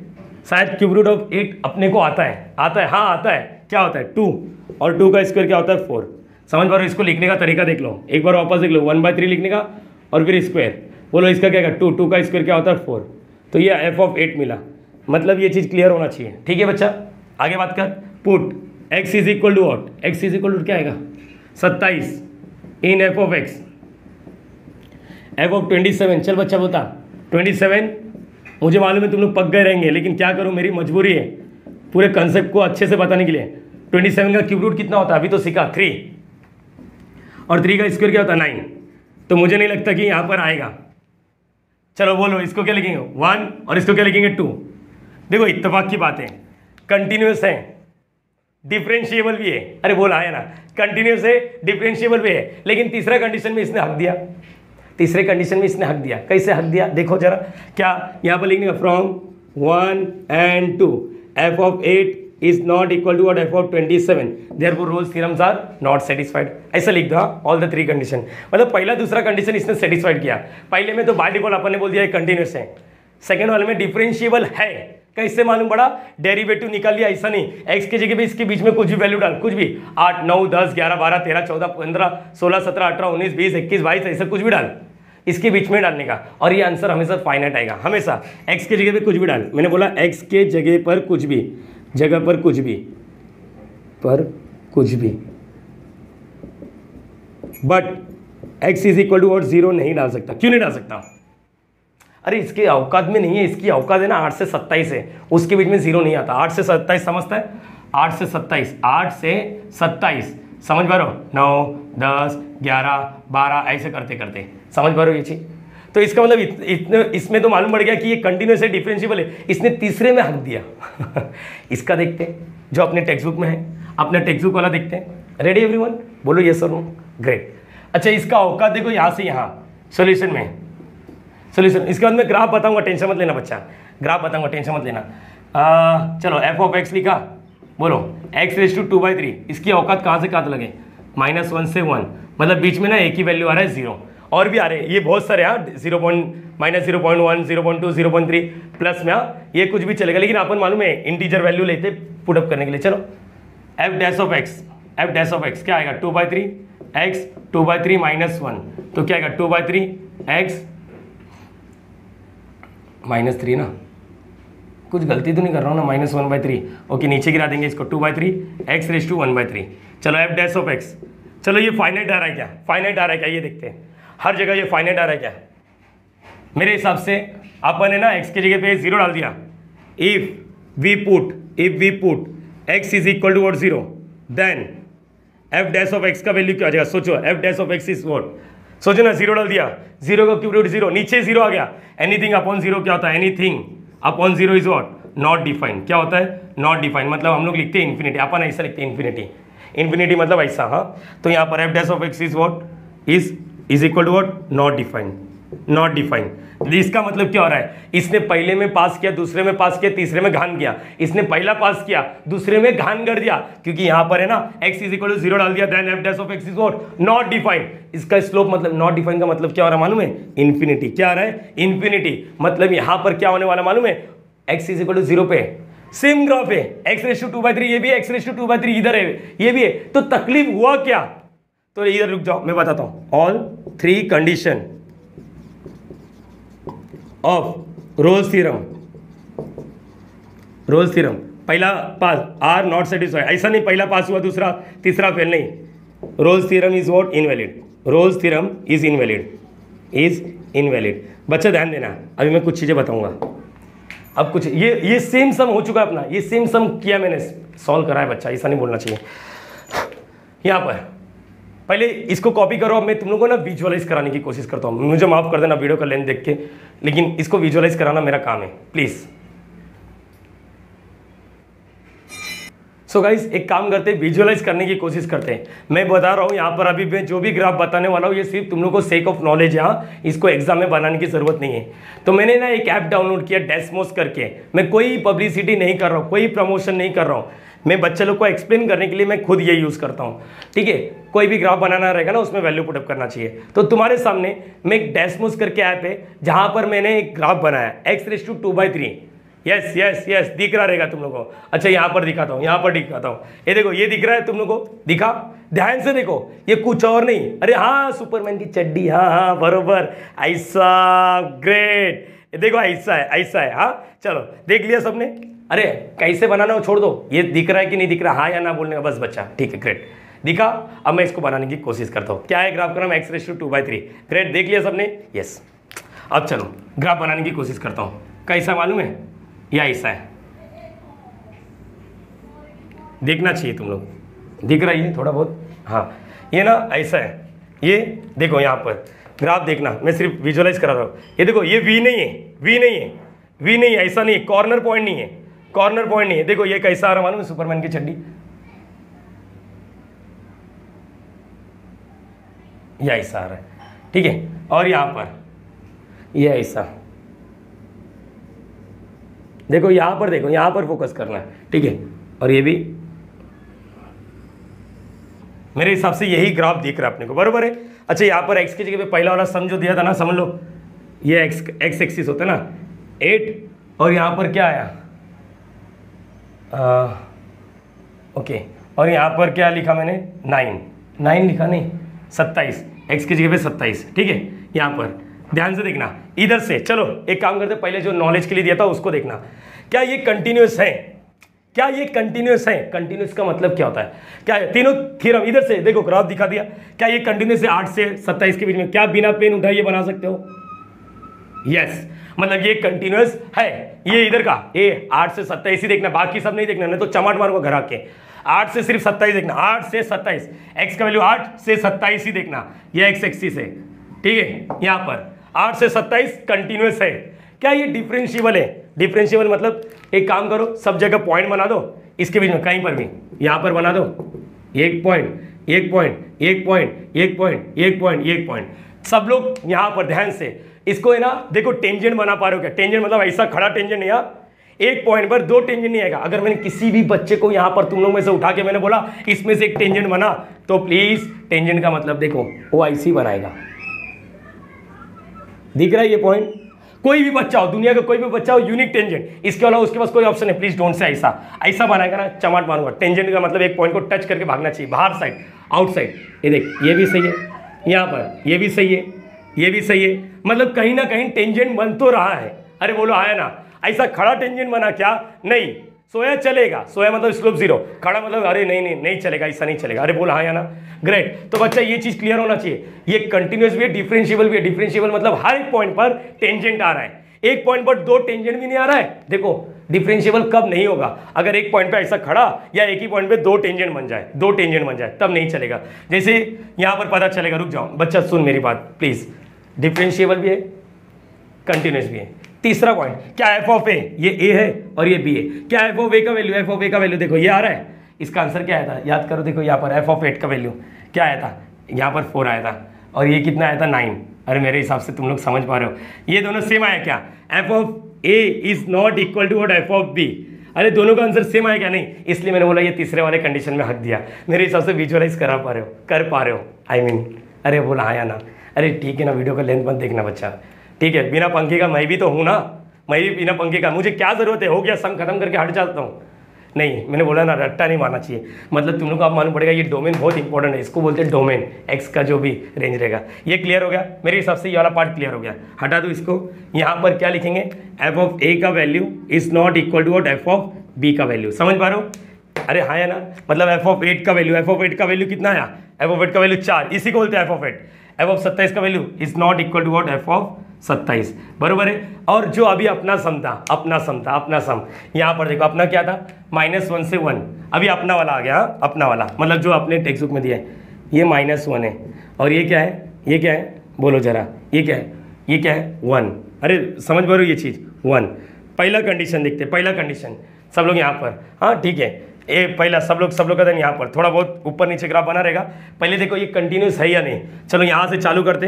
शायद क्यूब रूट ऑफ 8 अपने को आता है, हाँ आता है। क्या होता है? 2, और 2 का स्क्वायर क्या होता है? 4। समझ पा रहे हो? इसको लिखने का तरीका देख लो, एक बार वापस देख लो। 1/3 लिखने का और फिर स्क्वायर, बोलो इसका क्या होगा 2, 2 का स्क्वायर क्या होता है 4, तो ये एफ ऑफ 8 मिला। मतलब ये चीज़ क्लियर होना चाहिए, ठीक है बच्चा। आगे बात कर, put x is equal to what, x is equal to क्या आएगा 27 in f of x, f of 27। चल बच्चा बता 27, मुझे मालूम है तुम लोग पक गए रहेंगे, लेकिन क्या करूँ मेरी मजबूरी है पूरे कंसेप्ट को अच्छे से बताने के लिए। 27 का क्यूब रूट कितना होता है अभी तो सीखा 3, और 3 का स्क्वायर क्या होता है 9, तो मुझे नहीं लगता कि यहाँ पर आएगा। चलो बोलो इसको क्या लिखेंगे 1 और इसको क्या लिखेंगे 2। देखो इत्तेफाक की बात है, कंटिन्यूस है, डिफरेंशिएबल भी है, अरे बोला है ना, कंटिन्यूस है डिफरेंशिएबल भी है, लेकिन तीसरा कंडीशन में इसने हक दिया, तीसरे कंडीशन में इसने हक दिया। कैसे हक दिया देखो जरा, क्या यहाँ पर लिखने का from 1 and 2 f of 8 is not equal to f of 27, therefore Rolle's theorems are not satisfied, ऐसा लिख दो ऑल द 3 कंडीशन। मतलब पहला दूसरा कंडीशन इसने सेटिस्फाइड किया। पहले में तो बाय डिफॉल्ट अपन ने बोल दिया कंटिन्यूस है, सेकेंड वाले में डिफरेंशिएबल है। कैसे मालूम पड़ा, डेरिवेटिव निकाल लिया, ऐसा नहीं x के जगह पे इसके बीच में कुछ भी वैल्यू डाल, कुछ भी 8 9 10 11 12 13 14 15 16 17 18 19 20 21 22 ऐसा कुछ भी डाल, इसके बीच में डालने का, और ये आंसर हमेशा फाइनाइट आएगा। हमेशा x के जगह पे कुछ भी डाल, मैंने बोला x के जगह पर कुछ भी, जगह पर कुछ भी, पर कुछ भी, but x is equal to और 0 नहीं डाल सकता। क्यों नहीं डाल सकता, अरे इसके औकात में नहीं है, इसकी औकात है ना 8 से 27 है, उसके बीच में 0 नहीं आता। 8 से 27 समझता है, 8 से 27, 8 से 27 समझ पा रहे हो, 9 10 11 12 ऐसे करते करते समझ पा रहे हो ये चीज़। तो इसका मतलब इतने इसमें तो मालूम पड़ गया कि ये कंटिन्यूस है डिफरेंशिएबल है, इसने तीसरे में हक दिया। इसका देखते हैं जो अपने टेक्स्ट बुक में है, अपना टेक्स्ट बुक वाला देखते हैं। रेडी एवरीवन, बोलो यस और नो, ग्रेट। अच्छा इसका औकात देखो यहाँ से यहाँ सोल्यूशन में, सोल्यूशन। इसके बाद मैं ग्राफ बताऊंगा, टेंशन मत लेना बच्चा, ग्राफ बताऊंगा टेंशन मत लेना। चलो एफ ऑफ एक्स लिखा, बोलो एक्स रेज टू 2/3, इसकी औकात कहाँ से कहाँ लगे -1 से 1, मतलब बीच में ना एक ही वैल्यू आ रहा है 0, और भी आ रहे हैं ये बहुत सारे, हाँ -0.1 0.2 0.3 प्लस में, हाँ ये कुछ भी चलेगा, लेकिन अपन मालूम है इंटीजर वैल्यू लेते पुटअप करने के लिए। चलो F dash of x, F dash of x क्या आएगा 2/3 एक्स 2/3 -1, तो क्या आएगा 2/3 एक्स -3 ना, कुछ गलती तो नहीं कर रहा हूँ ना, -1/3, ओके नीचे गिरा देंगे इसको 2/3 एक्स रेज टू 1/3। चलो एफ डैश ऑफ एक्स, चलो ये फाइनाइट आ रहा है क्या, फाइनाइट आ रहा है क्या, ये देखते हैं हर जगह ये फाइनाइट आ रहा है क्या। मेरे हिसाब से अपन ने ना एक्स की जगह पे 0 डाल दिया। If we put x is equal to what 0, then f dash of x का वैल्यू क्या आ जाएगा, सोचो f dash of x is what, सोचो ना 0 डाल दिया, 0 का क्यूब रूट 0, नीचे 0 आ गया। एनीथिंग अपॉन 0 क्या होता है, anything upon 0 is what not defined, क्या होता है नॉट डिफाइंड, मतलब हम लोग लिखते हैं इन्फिनिटी, अपन ऐसा लिखते हैं इन्फिनिटी, इन्फिनिटी मतलब ऐसा, हाँ। तो यहाँ पर f dash of x is what is equal to what not defined, not defined. इसका मतलब क्या हो रहा है, इसने पहले में पास किया, दूसरे में पास किया, तीसरे में घान किया, इसने पहला पास किया दूसरे में घान कर दिया, क्योंकि यहाँ पर है ना x इज इक्वल टू 0 डाल दिया, then f dash of x is what not defined. इसका स्लोप मतलब नॉट डिफाइंड का मतलब क्या हो रहा है मालूम है, इन्फिनिटी। क्या आ रहा है इन्फिनिटी, मतलब यहाँ पर क्या होने वाला मालूम है, x इज इक्वल टू 0 पे सेम ग्राफ है, x रेज टू 2/3 ये भी है, x रेज टू 2/3 इधर है, ये भी है, तो तकलीफ हुआ क्या, तो इधर रुक जाओ मैं बताता हूँ। All 3 condition of Rolle's theorem, Rolle's theorem पहला पास आर नॉट सेटिस्फाइड, ऐसा नहीं पहला पास हुआ दूसरा तीसरा फेल, नहीं, roles theorem is what invalid, roles theorem is invalid, is invalid. बच्चा ध्यान देना, अभी मैं कुछ चीजें बताऊंगा। अब कुछ ये सेम सम हो चुका है अपना, ये सेम सम किया मैंने, सॉल्व करा है बच्चा, ऐसा नहीं बोलना चाहिए। यहाँ पर पहले इसको कॉपी करो, अब मैं तुम लोगों को ना विजुअलाइज कराने की कोशिश करता हूँ, मुझे माफ कर देना वीडियो का लेंथ देख के, लेकिन इसको विजुअलाइज कराना मेरा काम है प्लीज। सो गाइस एक काम करते हैं, विजुअलाइज करने की कोशिश करते हैं। मैं बता रहा हूँ यहाँ पर अभी मैं जो भी ग्राफ बताने वाला हूँ ये सिर्फ तुम लोग को सेक ऑफ नॉलेज है, हाँ इसको एग्जाम में बनाने की जरूरत नहीं है। तो मैंने ना एक ऐप डाउनलोड किया डेस्मोस करके, मैं कोई पब्लिसिटी नहीं कर रहा हूँ, कोई प्रमोशन नहीं कर रहा हूँ, मैं बच्चे लोग को एक्सप्लेन करने के लिए मैं खुद ये यूज़ करता हूँ, ठीक है। कोई भी ग्राफ बनाना रहेगा ना उसमें वैल्यू पुटअप करना चाहिए। तो तुम्हारे सामने मैं एक डेस्मोस करके ऐप है जहाँ पर मैंने एक ग्राफ बनाया x raise to 2/3, yes yes yes, दिख रहा रहेगा तुम लोगों को। अच्छा यहाँ पर दिखाता हूँ, यहाँ पर दिखाता हूँ, ये देखो ये दिख रहा है तुम लोगों को, दिखा ध्यान से देखो, ये कुछ और नहीं, अरे हाँ सुपरमैन की चड्डी, हाँ हाँ बरोबर, ऐसा ग्रेट, देखो ऐसा है ऐसा है, हाँ चलो देख लिया सबने। अरे कैसे बनाना हो छोड़ दो, ये दिख रहा है कि नहीं दिख रहा, हाँ या ना बोलने का बस बच्चा, ठीक है ग्रेट, दिखा। अब मैं इसको बनाने की कोशिश करता हूँ। क्या है ग्राफ का नाम, x⁻²/3, ग्रेट, देख लिया सबने, यस। अब चलो ग्राफ बनाने की कोशिश करता हूँ। कैसा मालूम है, या ऐसा है, देखना चाहिए तुम लोग, दिख रहा है थोड़ा बहुत, हाँ ये ना ऐसा है, ये देखो यहाँ पर ग्राफ देखना, मैं सिर्फ विजुअलाइज करा रहा हूँ। ये देखो ये वी नहीं है, वी नहीं है, वी नहीं है, ऐसा नहीं है, कॉर्नर पॉइंट नहीं है, कॉर्नर पॉइंट नहीं है। देखो ये कैसा आ रहा मालूम है, सुपरमैन की चड्डी, ये ऐसा आ रहा है, ठीक है। और यहाँ पर ये ऐसा, देखो यहाँ पर, देखो यहाँ पर फोकस करना है, ठीक है। और ये भी मेरे हिसाब से यही ग्राफ दिख रहा है अपने को, बरोबर है। अच्छा यहाँ पर x की जगह पे पहला वाला सम जो दिया था ना, समझ लो ये x एक्सिस होता है ना 8, और यहाँ पर क्या आया, ओके, और यहाँ पर क्या लिखा मैंने 9 लिखा नहीं, 27, x की जगह पे 27, ठीक है। यहाँ पर ध्यान से देखना, इधर से चलो एक काम करते, पहले जो नॉलेज के लिए दिया था उसको देखना, क्या ये कंटिन्यूस है, क्या ये कंटिन्यूस है, कंटिन्यूस का मतलब क्या होता है, क्या है, तीनों थ्योरम इधर से देखो ग्राफ दिखा दिया, क्या ये कंटिन्यूस है 8 से 27 के बीच में, क्या बिना पेन उठाए ये बना सकते हो, यस, मतलब ये कंटिन्यूस है। ये इधर का ये 8 से 27 ही देखना, बाकी सब नहीं देखना, नहीं तो चमाट मारूंगा घर आके। 8 से सिर्फ 27 देखना, 8 से 27, x का वैल्यू 8 से 27 ही देखना, ये x एक्सिस है, ठीक है। यहाँ पर 8 से 27 कंटिन्यूस है, क्या ये डिफरेंशिएबल है, डिफरेंशिएबल मतलब एक काम करो, सब जगह पॉइंट बना दो, इसके बीच में कहीं पर भी यहाँ पर बना दो, एक पॉइंट एक पॉइंट एक पॉइंट एक पॉइंट एक पॉइंट एक पॉइंट, सब लोग यहाँ पर ध्यान से इसको है ना, देखो टेंजेंट बना पा रहे हो क्या, टेंजेंट मतलब ऐसा खड़ा टेंजेंट नहीं, एक पॉइंट पर दो टेंजेंट नहीं आएगा। अगर मैंने किसी भी बच्चे को यहाँ पर तुम लोग में से उठा के मैंने बोला इसमें से एक टेंजेंट बना, तो प्लीज टेंजेंट का मतलब देखो वो ऐसी बनाएगा, दिख रहा है ये पॉइंट, कोई भी बच्चा हो, दुनिया का कोई भी बच्चा हो, यूनिक टेंजेंट, इसके अलावा उसके पास कोई ऑप्शन है, प्लीज डोंट से ऐसा, ऐसा बनाएगा ना चमाट मारूंगा। टेंजेंट का मतलब एक पॉइंट को टच करके भागना चाहिए, बाहर साइड, आउटसाइड, ये देख ये भी सही है, यहाँ पर ये भी सही है, ये भी सही है, मतलब कहीं ना कहीं टेंजेंट बन तो रहा है। अरे बोलो आया ना, ऐसा खड़ा टेंजेंट बना क्या, नहीं, सोया चलेगा, सोया मतलब स्लोप 0, खड़ा मतलब अरे नहीं नहीं नहीं चलेगा, ऐसा नहीं चलेगा, अरे बोला हाँ या ना, ग्रेट। तो बच्चा ये चीज क्लियर होना चाहिए, ये कंटिन्यूस भी है, डिफरेंशिएबल भी है, डिफरेंशिएबल मतलब हर एक पॉइंट पर टेंजेंट आ रहा है, एक पॉइंट पर दो टेंजेंट भी नहीं आ रहा है। देखो डिफरेंशिएबल कब नहीं होगा, अगर एक पॉइंट पे ऐसा खड़ा या एक ही पॉइंट पे दो टेंजेंट बन जाए, दो टेंजेंट बन जाए, तब नहीं चलेगा। जैसे यहां पर पता चलेगा, रुक जाओ बच्चा सुन मेरी बात प्लीज, डिफरेंशिएबल भी है, कंटिन्यूस भी है। तीसरा पॉइंट क्या, एफ ऑफ ए, ये ए है और ये बी है, क्या एफ ऑफ ए का वैल्यू, एफ ऑफ ए का वैल्यू देखो ये आ रहा है, इसका आंसर क्या आया था याद करो, देखो यहाँ पर एफ ऑफ 8 का वैल्यू क्या आया था, यहाँ पर 4 आया था और ये कितना आया था 9। अरे मेरे हिसाब से तुम लोग समझ पा रहे हो, ये दोनों सेम आया क्या, f of a is not equal to what f of b, अरे दोनों का आंसर सेम आया क्या, नहीं, इसलिए मैंने बोला ये तीसरे वाले कंडीशन में हक दिया। मेरे हिसाब से विजुअलाइज कर पा रहे हो आई मीन, अरे बोला हाँ या ना, अरे ठीक है ना, वीडियो का लेंथ मत देखना बच्चा, ठीक है, बिना पंखे का मैं भी तो हूँ ना, मैं भी बिना पंखे का, मुझे क्या जरूरत है, हो गया सम खत्म करके हट जाता हूँ, नहीं मैंने बोला ना रट्टा नहीं मारना चाहिए, मतलब तुम लोग को अब मालूम पड़ेगा ये डोमेन बहुत इंपॉर्टेंट है, इसको बोलते हैं डोमेन, एक्स का जो भी रेंज रहेगा। ये क्लियर हो गया मेरे हिसाब से, ये वाला पार्ट क्लियर हो गया, हटा दो इसको। यहाँ पर क्या लिखेंगे, एफ ऑफ ए का value is not equal to what f of b का वैल्यू, समझ पा रहे हो, अरे हाँ है ना, मतलब एफ ऑफ 8 का वैल्यू, एफ ऑफ 8 का वैल्यू कितना आया, एफ ऑफ 8 का वैल्यू 4, इसी को बोलते हैं एफ ऑफ 8, एफ ऑफ 27 का value is not equal to what f of 27, बरोबर है। और जो अभी अपना सम था, अपना सम यहाँ पर देखो, अपना क्या था -1 से 1, अभी अपना वाला आ गया, अपना वाला मतलब जो अपने टेक्स्ट बुक में दिया है, ये -1 है और ये क्या है, ये क्या है बोलो जरा, ये क्या है, ये क्या है 1, अरे समझ पा रहे हो ये चीज़ 1। पहला कंडीशन देखते, पहला कंडीशन सब लोग यहाँ पर, हाँ ठीक है, ए पहला सब लोग का यहाँ पर थोड़ा बहुत ऊपर नीचे ग्राफ बना रहेगा, पहले देखो ये कंटिन्यूस है या नहीं। चलो यहाँ से चालू करते,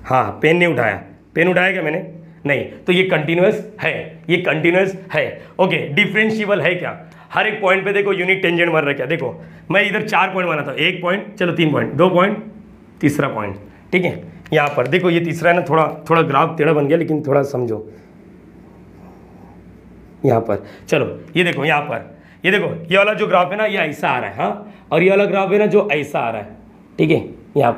हाँ पेन नहीं उठाया, पेन उठाया क्या मैंने, नहीं, तो ये कंटिन्यूस है, ये कंटिन्यूस है, ओके। डिफरेंशिएबल है क्या, हर एक पॉइंट पे देखो यूनिक टेंजेंट बन रहा है क्या, देखो मैं इधर 4 पॉइंट बनाता हूँ, 1 पॉइंट, चलो 3 पॉइंट, 2 पॉइंट, तीसरा पॉइंट, ठीक है, यहाँ पर देखो ये तीसरा है ना, थोड़ा थोड़ा ग्राफ टेढ़ा बन गया, लेकिन थोड़ा समझो यहाँ पर। चलो ये देखो यहाँ पर, ये देखो ये वाला जो ग्राफ है ना ये ऐसा आ रहा है, हाँ, और ये वाला ग्राफ है ना जो ऐसा आ रहा है, ठीक है, यहाँ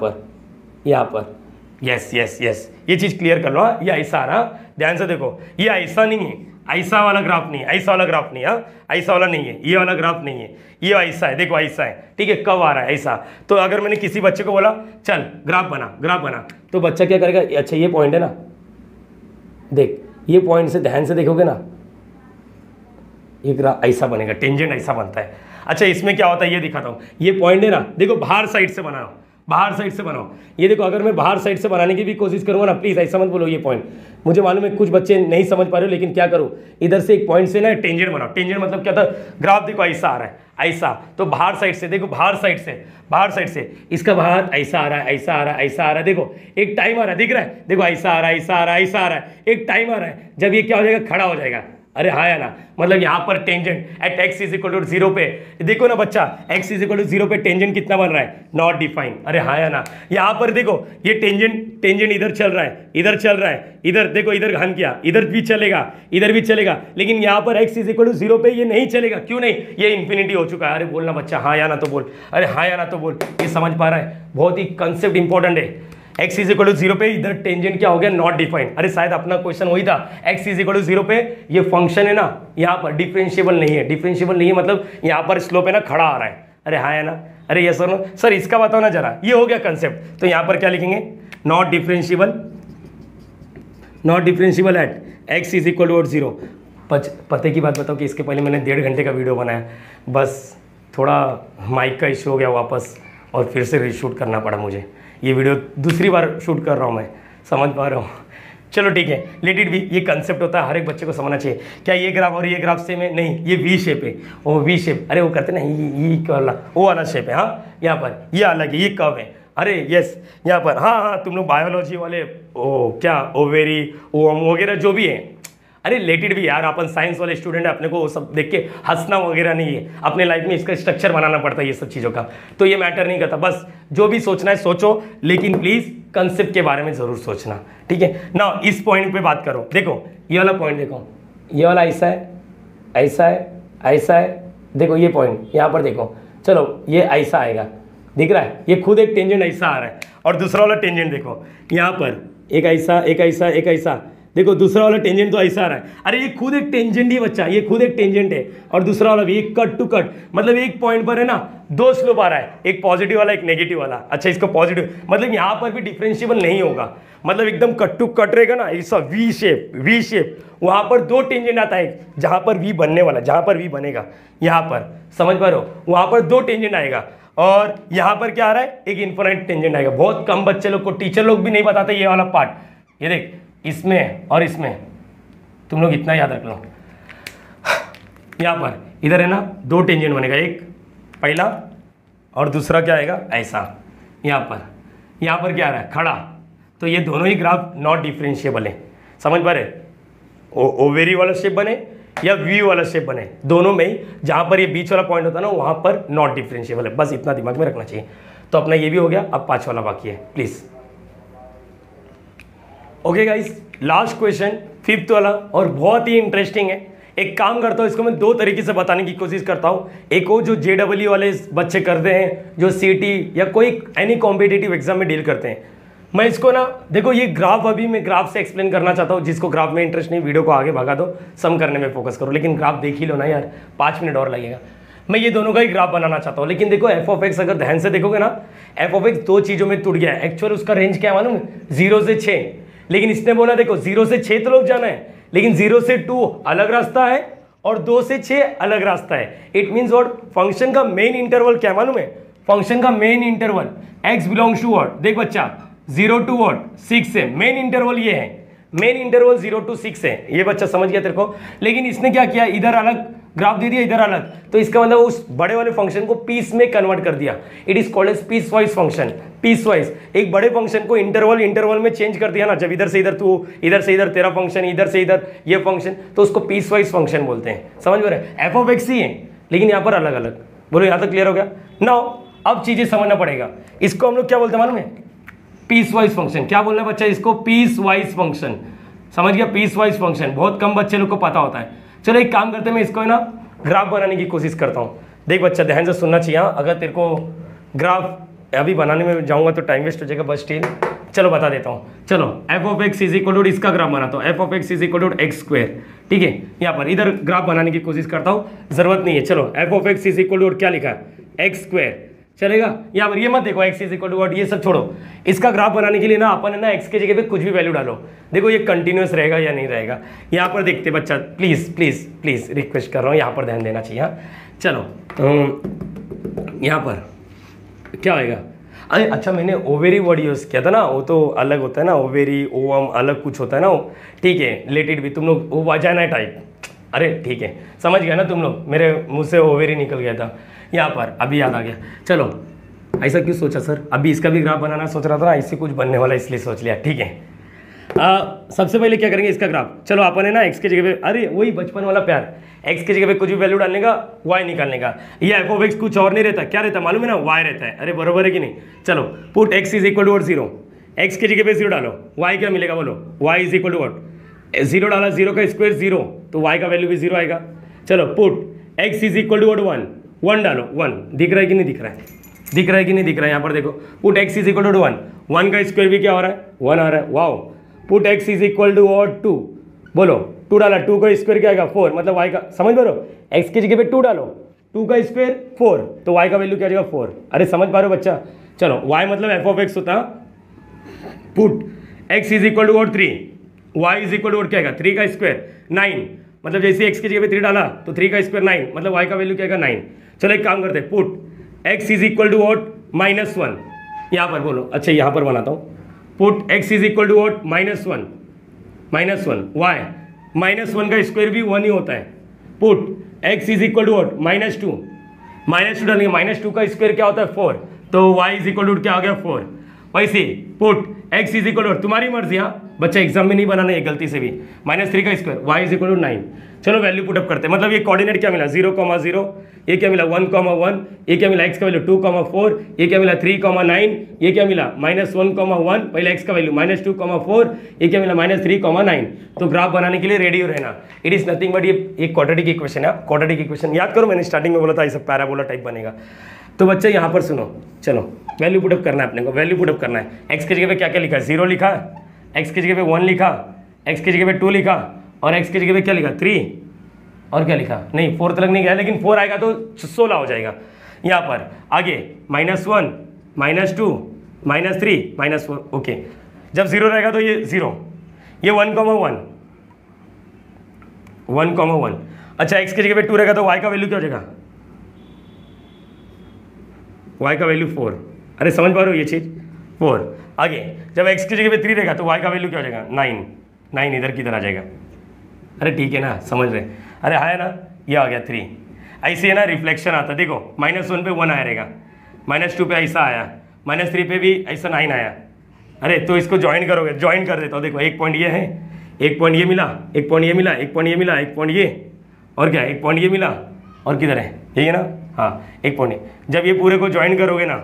पर यस यस यस, ये चीज़ क्लियर कर लो। हाँ, ये ऐसा आ रहा, ध्यान से देखो, ये ऐसा नहीं है, ऐसा वाला ग्राफ नहीं है, ऐसा वाला ग्राफ नहीं है, हाँ, ऐसा वाला नहीं है, ये वाला ग्राफ नहीं है, ये ऐसा है, देखो ऐसा है, ठीक है। कब आ रहा है ऐसा? तो अगर मैंने किसी बच्चे को बोला चल ग्राफ बना, तो बच्चा क्या करेगा, अच्छा ये पॉइंट है ना, देख ये पॉइंट से ध्यान से देखोगे ना, ये ग्राफ ऐसा बनेगा, टेंजेंट ऐसा बनता है। अच्छा इसमें क्या होता है ये दिखाता हूँ, ये पॉइंट है ना, देखो बाहर साइड से बनाओ, बाहर साइड से बनाओ। ये देखो अगर मैं बाहर साइड से बनाने की भी कोशिश करूँगा ना, प्लीज़ ऐसा मत बोलो ये पॉइंट, मुझे मालूम है कुछ बच्चे नहीं समझ पा रहे हो, लेकिन क्या करूँ, इधर से एक पॉइंट से ना टेंजेंट बनाओ। टेंजेंट मतलब क्या था, ग्राफ देखो ऐसा आ रहा है, ऐसा, तो बाहर साइड से देखो, बाहर साइड से इसका बाहर ऐसा आ रहा है, ऐसा आ रहा है, ऐसा आ रहा है, देखो एक टाइम आ रहा है, दिख रहा है, देखो ऐसा आ रहा है, ऐसा आ रहा है, ऐसा आ रहा है, एक टाइम आ रहा है, जब ये क्या हो जाएगा, खड़ा हो जाएगा। अरे हाँ या ना, मतलब यहाँ पर tangent at x is equal to 0 पे, देखो ना बच्चा x इज इक्वल टू 0 पे टेंजेंट कितना बन रहा है, नॉट डिफाइन। अरे हाँ या ना, यहाँ पर देखो ये टेंजेंट इधर चल रहा है, इधर चल रहा है, इधर देखो, इधर घन किया, इधर भी चलेगा, इधर भी चलेगा, लेकिन यहाँ पर x इज इक्वल टू 0 पे ये नहीं चलेगा। क्यों नहीं, ये इन्फिनिटी हो चुका है। अरे बोलना बच्चा, हाँ या ना तो बोल, अरे हाँ या ना तो बोल, ये समझ पा रहा है, बहुत ही कंसेप्ट इंपॉर्टेंट है। x इज इक्वल टू 0 पे इधर टेंजेंट क्या हो गया, नॉट डिफाइंड। अरे शायद अपना क्वेश्चन वही था, x इज इक्वल टू 0 पे ये फंक्शन है ना, यहाँ पर डिफरेंशिएबल नहीं है, डिफरेंशिएबल नहीं है मतलब यहाँ पर स्लोप है ना, खड़ा आ रहा है। अरे हाँ है ना, अरे ये सर इसका बताओ ना जरा, ये हो गया कंसेप्ट। तो यहाँ पर क्या लिखेंगे, not differentiable at x is equal to 0। पते की बात बताओ कि इसके पहले मैंने 1.5 घंटे का वीडियो बनाया, बस थोड़ा माइक का इशू हो गया वापस, और फिर से रीशूट करना पड़ा मुझे। ये वीडियो दूसरी बार शूट कर रहा हूँ मैं, समझ पा रहा हूँ। चलो ठीक है, लेट इट बी। ये कंसेप्ट होता है, हर एक बच्चे को समझना चाहिए। क्या ये ग्राफ और ये ग्राफ सेम है? नहीं, ये वी शेप है, वो वी शेप, अरे वो करते ना ये वाला, वो वाला शेप है। हाँ, यहाँ पर ये अलग है, ये कर्व है। अरे यस, यहाँ पर हाँ, तुम लोग बायोलॉजी वाले, ओ क्या ओवेरी ओम वगैरह जो भी है, अरे लेटेड भी यार, अपन साइंस वाले स्टूडेंट है, अपने को वो सब देख के हंसना वगैरह नहीं है, अपने लाइफ में इसका स्ट्रक्चर बनाना पड़ता है ये सब चीज़ों का, तो ये मैटर नहीं करता। बस जो भी सोचना है सोचो, लेकिन प्लीज़ कंसेप्ट के बारे में ज़रूर सोचना, ठीक है ना। इस पॉइंट पे बात करो, देखो ये वाला पॉइंट, देखो ये वाला ऐसा है, ऐसा है, ऐसा है, देखो ये पॉइंट यहाँ पर देखो, चलो ये ऐसा आएगा, दिख रहा है, ये खुद एक टेंजेंट ऐसा आ रहा है, और दूसरा वाला टेंजेंट देखो यहाँ पर एक ऐसा, एक ऐसा, एक ऐसा, देखो दूसरा वाला टेंजेंट तो ऐसा आ रहा है। अरे ये खुद एक टेंजेंट ही बच्चा, ये खुद एक टेंजेंट है, और दूसरा वाला भी एक कट टू कट, मतलब एक पॉइंट पर है ना दो स्लोप आ रहा है, एक पॉजिटिव वाला एक नेगेटिव वाला। अच्छा इसको पॉजिटिव मतलब यहाँ पर भी डिफरेंशिएबल नहीं होगा, मतलब एकदम कट टू कट रहेगा ना, ऐसा वी शेप, वहाँ पर दो टेंजेंट आता है, जहाँ पर वी बनने वाला, जहाँ पर वी बनेगा, यहाँ पर समझ पा रहे हो, वहाँ पर दो टेंजेंट आएगा, और यहाँ पर क्या आ रहा है, एक इन्फिनिट टेंजेंट आएगा। बहुत कम बच्चे लोग को, टीचर लोग भी नहीं बताते ये वाला पार्ट। ये देख, इसमें और इसमें तुम लोग इतना याद रख लो, यहाँ पर इधर है ना दो टेंजेंट बनेगा, एक पहला और दूसरा क्या आएगा ऐसा, यहाँ पर क्या आ रहा है, खड़ा। तो ये दोनों ही ग्राफ नॉट डिफरेंशिएबल है, समझ पा रहे, ओवेरी वाला शेप बने या वी वाला शेप बने, दोनों में ही जहाँ पर ये बीच वाला पॉइंट होता है ना, वहाँ पर नॉट डिफरेंशिएबल है। बस इतना दिमाग में रखना चाहिए। तो अपना ये भी हो गया, अब 5 वाला बाकी है, please. Okay guys, last question 5th वाला, और बहुत ही इंटरेस्टिंग है। एक काम करता हूँ, इसको मैं 2 तरीके से बताने की कोशिश करता हूँ। एक वो जो JEE वाले बच्चे करते हैं, जो CT या कोई एनी कॉम्पिटिटिव एग्जाम में डील करते हैं। मैं इसको ना, देखो ये ग्राफ, अभी मैं ग्राफ से एक्सप्लेन करना चाहता हूँ। जिसको ग्राफ में इंटरेस्ट नहीं, वीडियो को आगे भगा दो, सम करने में फोकस करो, लेकिन ग्राफ देख ही लो ना यार, 5 मिनट और लगेगा। मैं ये दोनों का ही ग्राफ बनाना चाहता हूँ, लेकिन देखो f(x) अगर ध्यान से देखोगे ना, f(x) 2 चीज़ों में टूट गया है। एक्चुअल उसका रेंज क्या है मालूम, 0 से 6, लेकिन इसने बोला देखो 0 से 6 तो लोग जाना है, लेकिन 0 से 2 अलग रास्ता है और 2 से 6 अलग रास्ता है। इट मीन्स व्हाट, फंक्शन का मेन इंटरवल क्या मालूम है, फंक्शन का main interval x belongs to what, देख बच्चा 0 टू व्हाट 6 है, मेन इंटरवल ये है, मेन इंटरवल 0 to 6 है। ये बच्चा समझ गया तेरे को। लेकिन इसने क्या किया, इधर अलग ग्राफ दे दिया, इधर अलग, तो इसका मतलब उस बड़े वाले फंक्शन को पीस में कन्वर्ट कर दिया। It is called as piece wise function. Piece wise एक बड़े फंक्शन को इंटरवल में चेंज कर दिया ना, जब इधर से इधर तू, इधर से इधर तेरा फंक्शन, इधर से इधर ये फंक्शन, तो उसको पीस वाइज फंक्शन बोलते हैं। समझ में रहे, f(x) ही है, लेकिन यहाँ पर अलग अलग। बोलो यहाँ तक क्लियर हो गया। नाउ अब चीजें समझना पड़ेगा। इसको हम लोग क्या बोलते हैं मालूम है, पीस वाइज फंक्शन, क्या बोलना है बच्चा इसको, पीस वाइज फंक्शन, समझ गया, पीस वाइज फंक्शन, बहुत कम बच्चे लोग को पता होता है। चलो एक काम करते हैं, मैं इसको है ना ग्राफ बनाने की कोशिश करता हूँ। देख बच्चा ध्यान से सुनना चाहिए, अगर तेरे को ग्राफ अभी बनाने में जाऊँगा तो टाइम वेस्ट हो जाएगा, बस स्टिल चलो बता देता हूँ। चलो f of x is equal to, इसका ग्राफ बनाता हूँ, f of x is equal to x square, ठीक है। यहाँ पर इधर ग्राफ बनाने की कोशिश करता हूँ, जरूरत नहीं है। चलो f of x is equal to क्या लिखा है, एक्स स्क्वायर, चलेगा। यहाँ पर ये मत देखो x is equal to what, ये सब छोड़ो। इसका ग्राफ बनाने के लिए ना अपन है ना एक्स के जगह पे कुछ भी वैल्यू डालो, देखो ये कंटिन्यूस रहेगा या नहीं रहेगा। यहाँ पर देखते बच्चा, प्लीज प्लीज प्लीज रिक्वेस्ट कर रहा हूँ, यहाँ पर ध्यान देना चाहिए। चलो यहाँ पर क्या होएगा, अरे अच्छा मैंने ओवेरी वर्ड यूज़ किया था ना, वो तो अलग होता है ना, ओवेरी ओवम अलग कुछ होता है ना, ठीक है। लेटेड भी तुम लोग वो वाजाना टाइप, अरे ठीक है समझ गया ना तुम लोग, मेरे मुंह से ओवेरी निकल गया था यहाँ पर, अभी याद आ गया। चलो ऐसा क्यों सोचा सर, अभी इसका भी ग्राफ बनाना सोच रहा था ना, इससे कुछ बनने वाला इसलिए सोच लिया, ठीक है। सबसे पहले क्या करेंगे इसका ग्राफ, चलो अपन है ना एक्स के जगह पे, अरे वही बचपन वाला प्यार, एक्स की जगह पे कुछ भी वैल्यू डालने का, वाई निकालने का। ये एफ ऑफ एक्स कुछ और नहीं रहता, क्या रहता मालूम है ना, वाई रहता है। अरे बरोबर है कि नहीं। चलो put x is equal to what, zero, x की जगह पे जीरो डालो, वाई क्या मिलेगा बोलो, y is equal to what, zero डाला, जीरो का स्क्वायर जीरो, तो वाई का वैल्यू भी जीरो आएगा। चलो put x is equal to what, one, one डालो, वन दिख रहा है कि नहीं दिख रहा है, दिख रहा है कि नहीं दिख रहा है। यहाँ पर देखो put x is equal to one, one का स्क्वायर भी क्या हो रहा है, वन आ रहा है। Wow, put x is equal to what, two, बोलो टू डाला, टू का स्क्वायर क्या आएगा, फोर, मतलब वाई का, समझ पा रहे हो, एक्स की जगह पे टू डालो, टू का स्क्वायर फोर, तो वाई का वैल्यू क्या आएगा, फोर। अरे समझ पा रहे हो बच्चा। चलो वाई मतलब एफ ऑफ एक्स होता, put x is equal to what, three, y is equal to what क्या आएगा, थ्री का स्क्वायर नाइन, मतलब जैसे एक्स की जगह पे थ्री डाला तो थ्री का स्क्वायर नाइन, मतलब वाई का वैल्यू क्या आएगा, नाइन। चलो एक काम करते हैं, put x is equal to what, minus one, यहाँ पर बोलो, अच्छा यहाँ पर बनाता हूँ, put x is equal to what, minus one, minus one, y minus one का स्क्वायर भी वन ही होता है। Put x is equal to what, minus two, minus two डालेंगे, माइनस टू का स्क्वायर क्या होता है, फोर, तो वाई इज इक्वल टू क्या हो गया, फोर। वैसे put x is equal to, तुम्हारी मर्जी, हाँ बच्चा एग्जाम में नहीं बनाना है गलती से भी, माइनस थ्री का square, y is equal to nine. चलो वैल्यू पुटअप करते हैं, मतलब ये कोऑर्डिनेट क्या मिला, 0,0, ये क्या मिला 1,1, ये क्या मिला एक्स का वैल्यू 2,4, ये क्या मिला 3,9, ये क्या मिला -1,1, पहले एक्स का वैल्यू -2,4, ये क्या मिला -3,9। तो ग्राफ बनाने के लिए रेडी हो रहना, इट इज नथिंग बट ये एक क्वाड्रेटिक इक्वेशन है। क्वाड्रेटिक इक्वेशन याद करो, मैंने स्टार्टिंग में बोला था ऐसा पैराबोला टाइप बनेगा। तो बच्चे यहाँ पर सुनो, चलो वैल्यू पुटअप करना है अपने को, वैल्यू पुटअप करना है। एक्स की जगह पे क्या क्या लिखा है, 0 लिखा, एक्स की जगह पे 1 लिखा, एक्स की जगह पे 2 लिखा, और एक्स की जगह पे क्या लिखा 3, और क्या लिखा, नहीं 4 तक नहीं गया, लेकिन 4 आएगा तो 16 हो जाएगा। यहाँ पर आगे -1, -2, -3, -4, ओके। जब 0 रहेगा तो ये 0, ये 1,1, 1,1। अच्छा एक्स की जगह पे 2 रहेगा तो वाई का वैल्यू क्या हो जाएगा, वाई का वैल्यू 4। अरे समझ पा रहे हो ये चीज़, 4। आगे जब एक्स की जगह पे 3 रहेगा तो वाई का वैल्यू क्या हो जाएगा, 9, 9 इधर किधर आ जाएगा। अरे ठीक है ना, समझ रहे, अरे हाँ है ना, ये आ गया 3। ऐसे है ना रिफ्लेक्शन आता, देखो -1 पे 1 आया रहेगा, -2 पे ऐसा आया, -3 पे भी ऐसा 9 आया। अरे तो इसको ज्वाइन करोगे, ज्वाइन कर देता हूँ, देखो एक पॉइंट ये है, एक पॉइंट ये मिला, एक पॉइंट ये मिला, एक पॉइंट ये मिला, एक पॉइंट ये, और क्या एक पॉइंट ये मिला, और किधर है, यही है ना, हाँ एक पॉइंट। जब ये पूरे को ज्वाइन करोगे ना,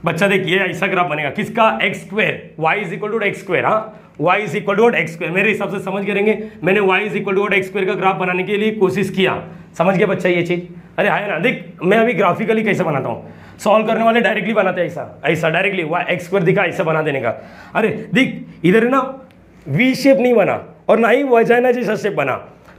बच्चा देखिए ऐसा ग्राफ बनेगा, किसका, x square, y is equal to x square, हाँ y is equal to x square, मेरे हिसाब से समझ के रहेंगे। मैंने y is equal to x square का ग्राफ बनाने के लिए कोशिश किया, समझ गया बच्चा ये चीज। अरे है ना, देख मैं अभी ग्राफिकली कैसे बनाता हूँ, सॉल्व करने वाले डायरेक्टली बनाते हैं ऐसा, ऐसा डायरेक्टली वाई एक्स स्क्वायर दिखा, ऐसा बना देने का। अरे देख इधर है ना वी शेप नहीं बना, और ना ही वजाइना जैसा शेप बना,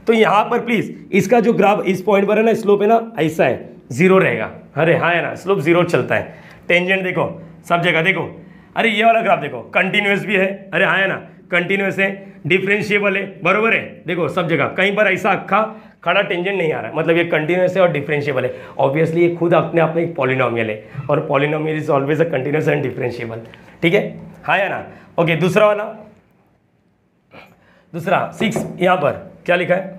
तो यहाँ पर प्लीज इसका जो ग्राफ इस पॉइंट पर है ना, स्लोप है ना ऐसा है, 0 रहेगा। अरे हाँ है ना, स्लोप 0 चलता है। टेंजेंट देखो सब जगह देखो, अरे ये वाला ग्राफ देखो कंटिन्यूस भी है, अरे हाँ है ना कंटिन्यूस है, डिफरेंशिएबल है, बरोबर है, देखो सब जगह, कहीं पर ऐसा अक्खा खड़ा टेंजेंट नहीं आ रहा है, मतलब ये कंटिन्यूस है और डिफरेंशिएबल है। ऑब्वियसली ये खुद अपने आप में एक पॉलिनोमियल है, और polynomial is always a continuous and differentiable, ठीक है, हाँ है ना। ओके दूसरा वाला, दूसरा 6, यहाँ पर क्या लिखा है,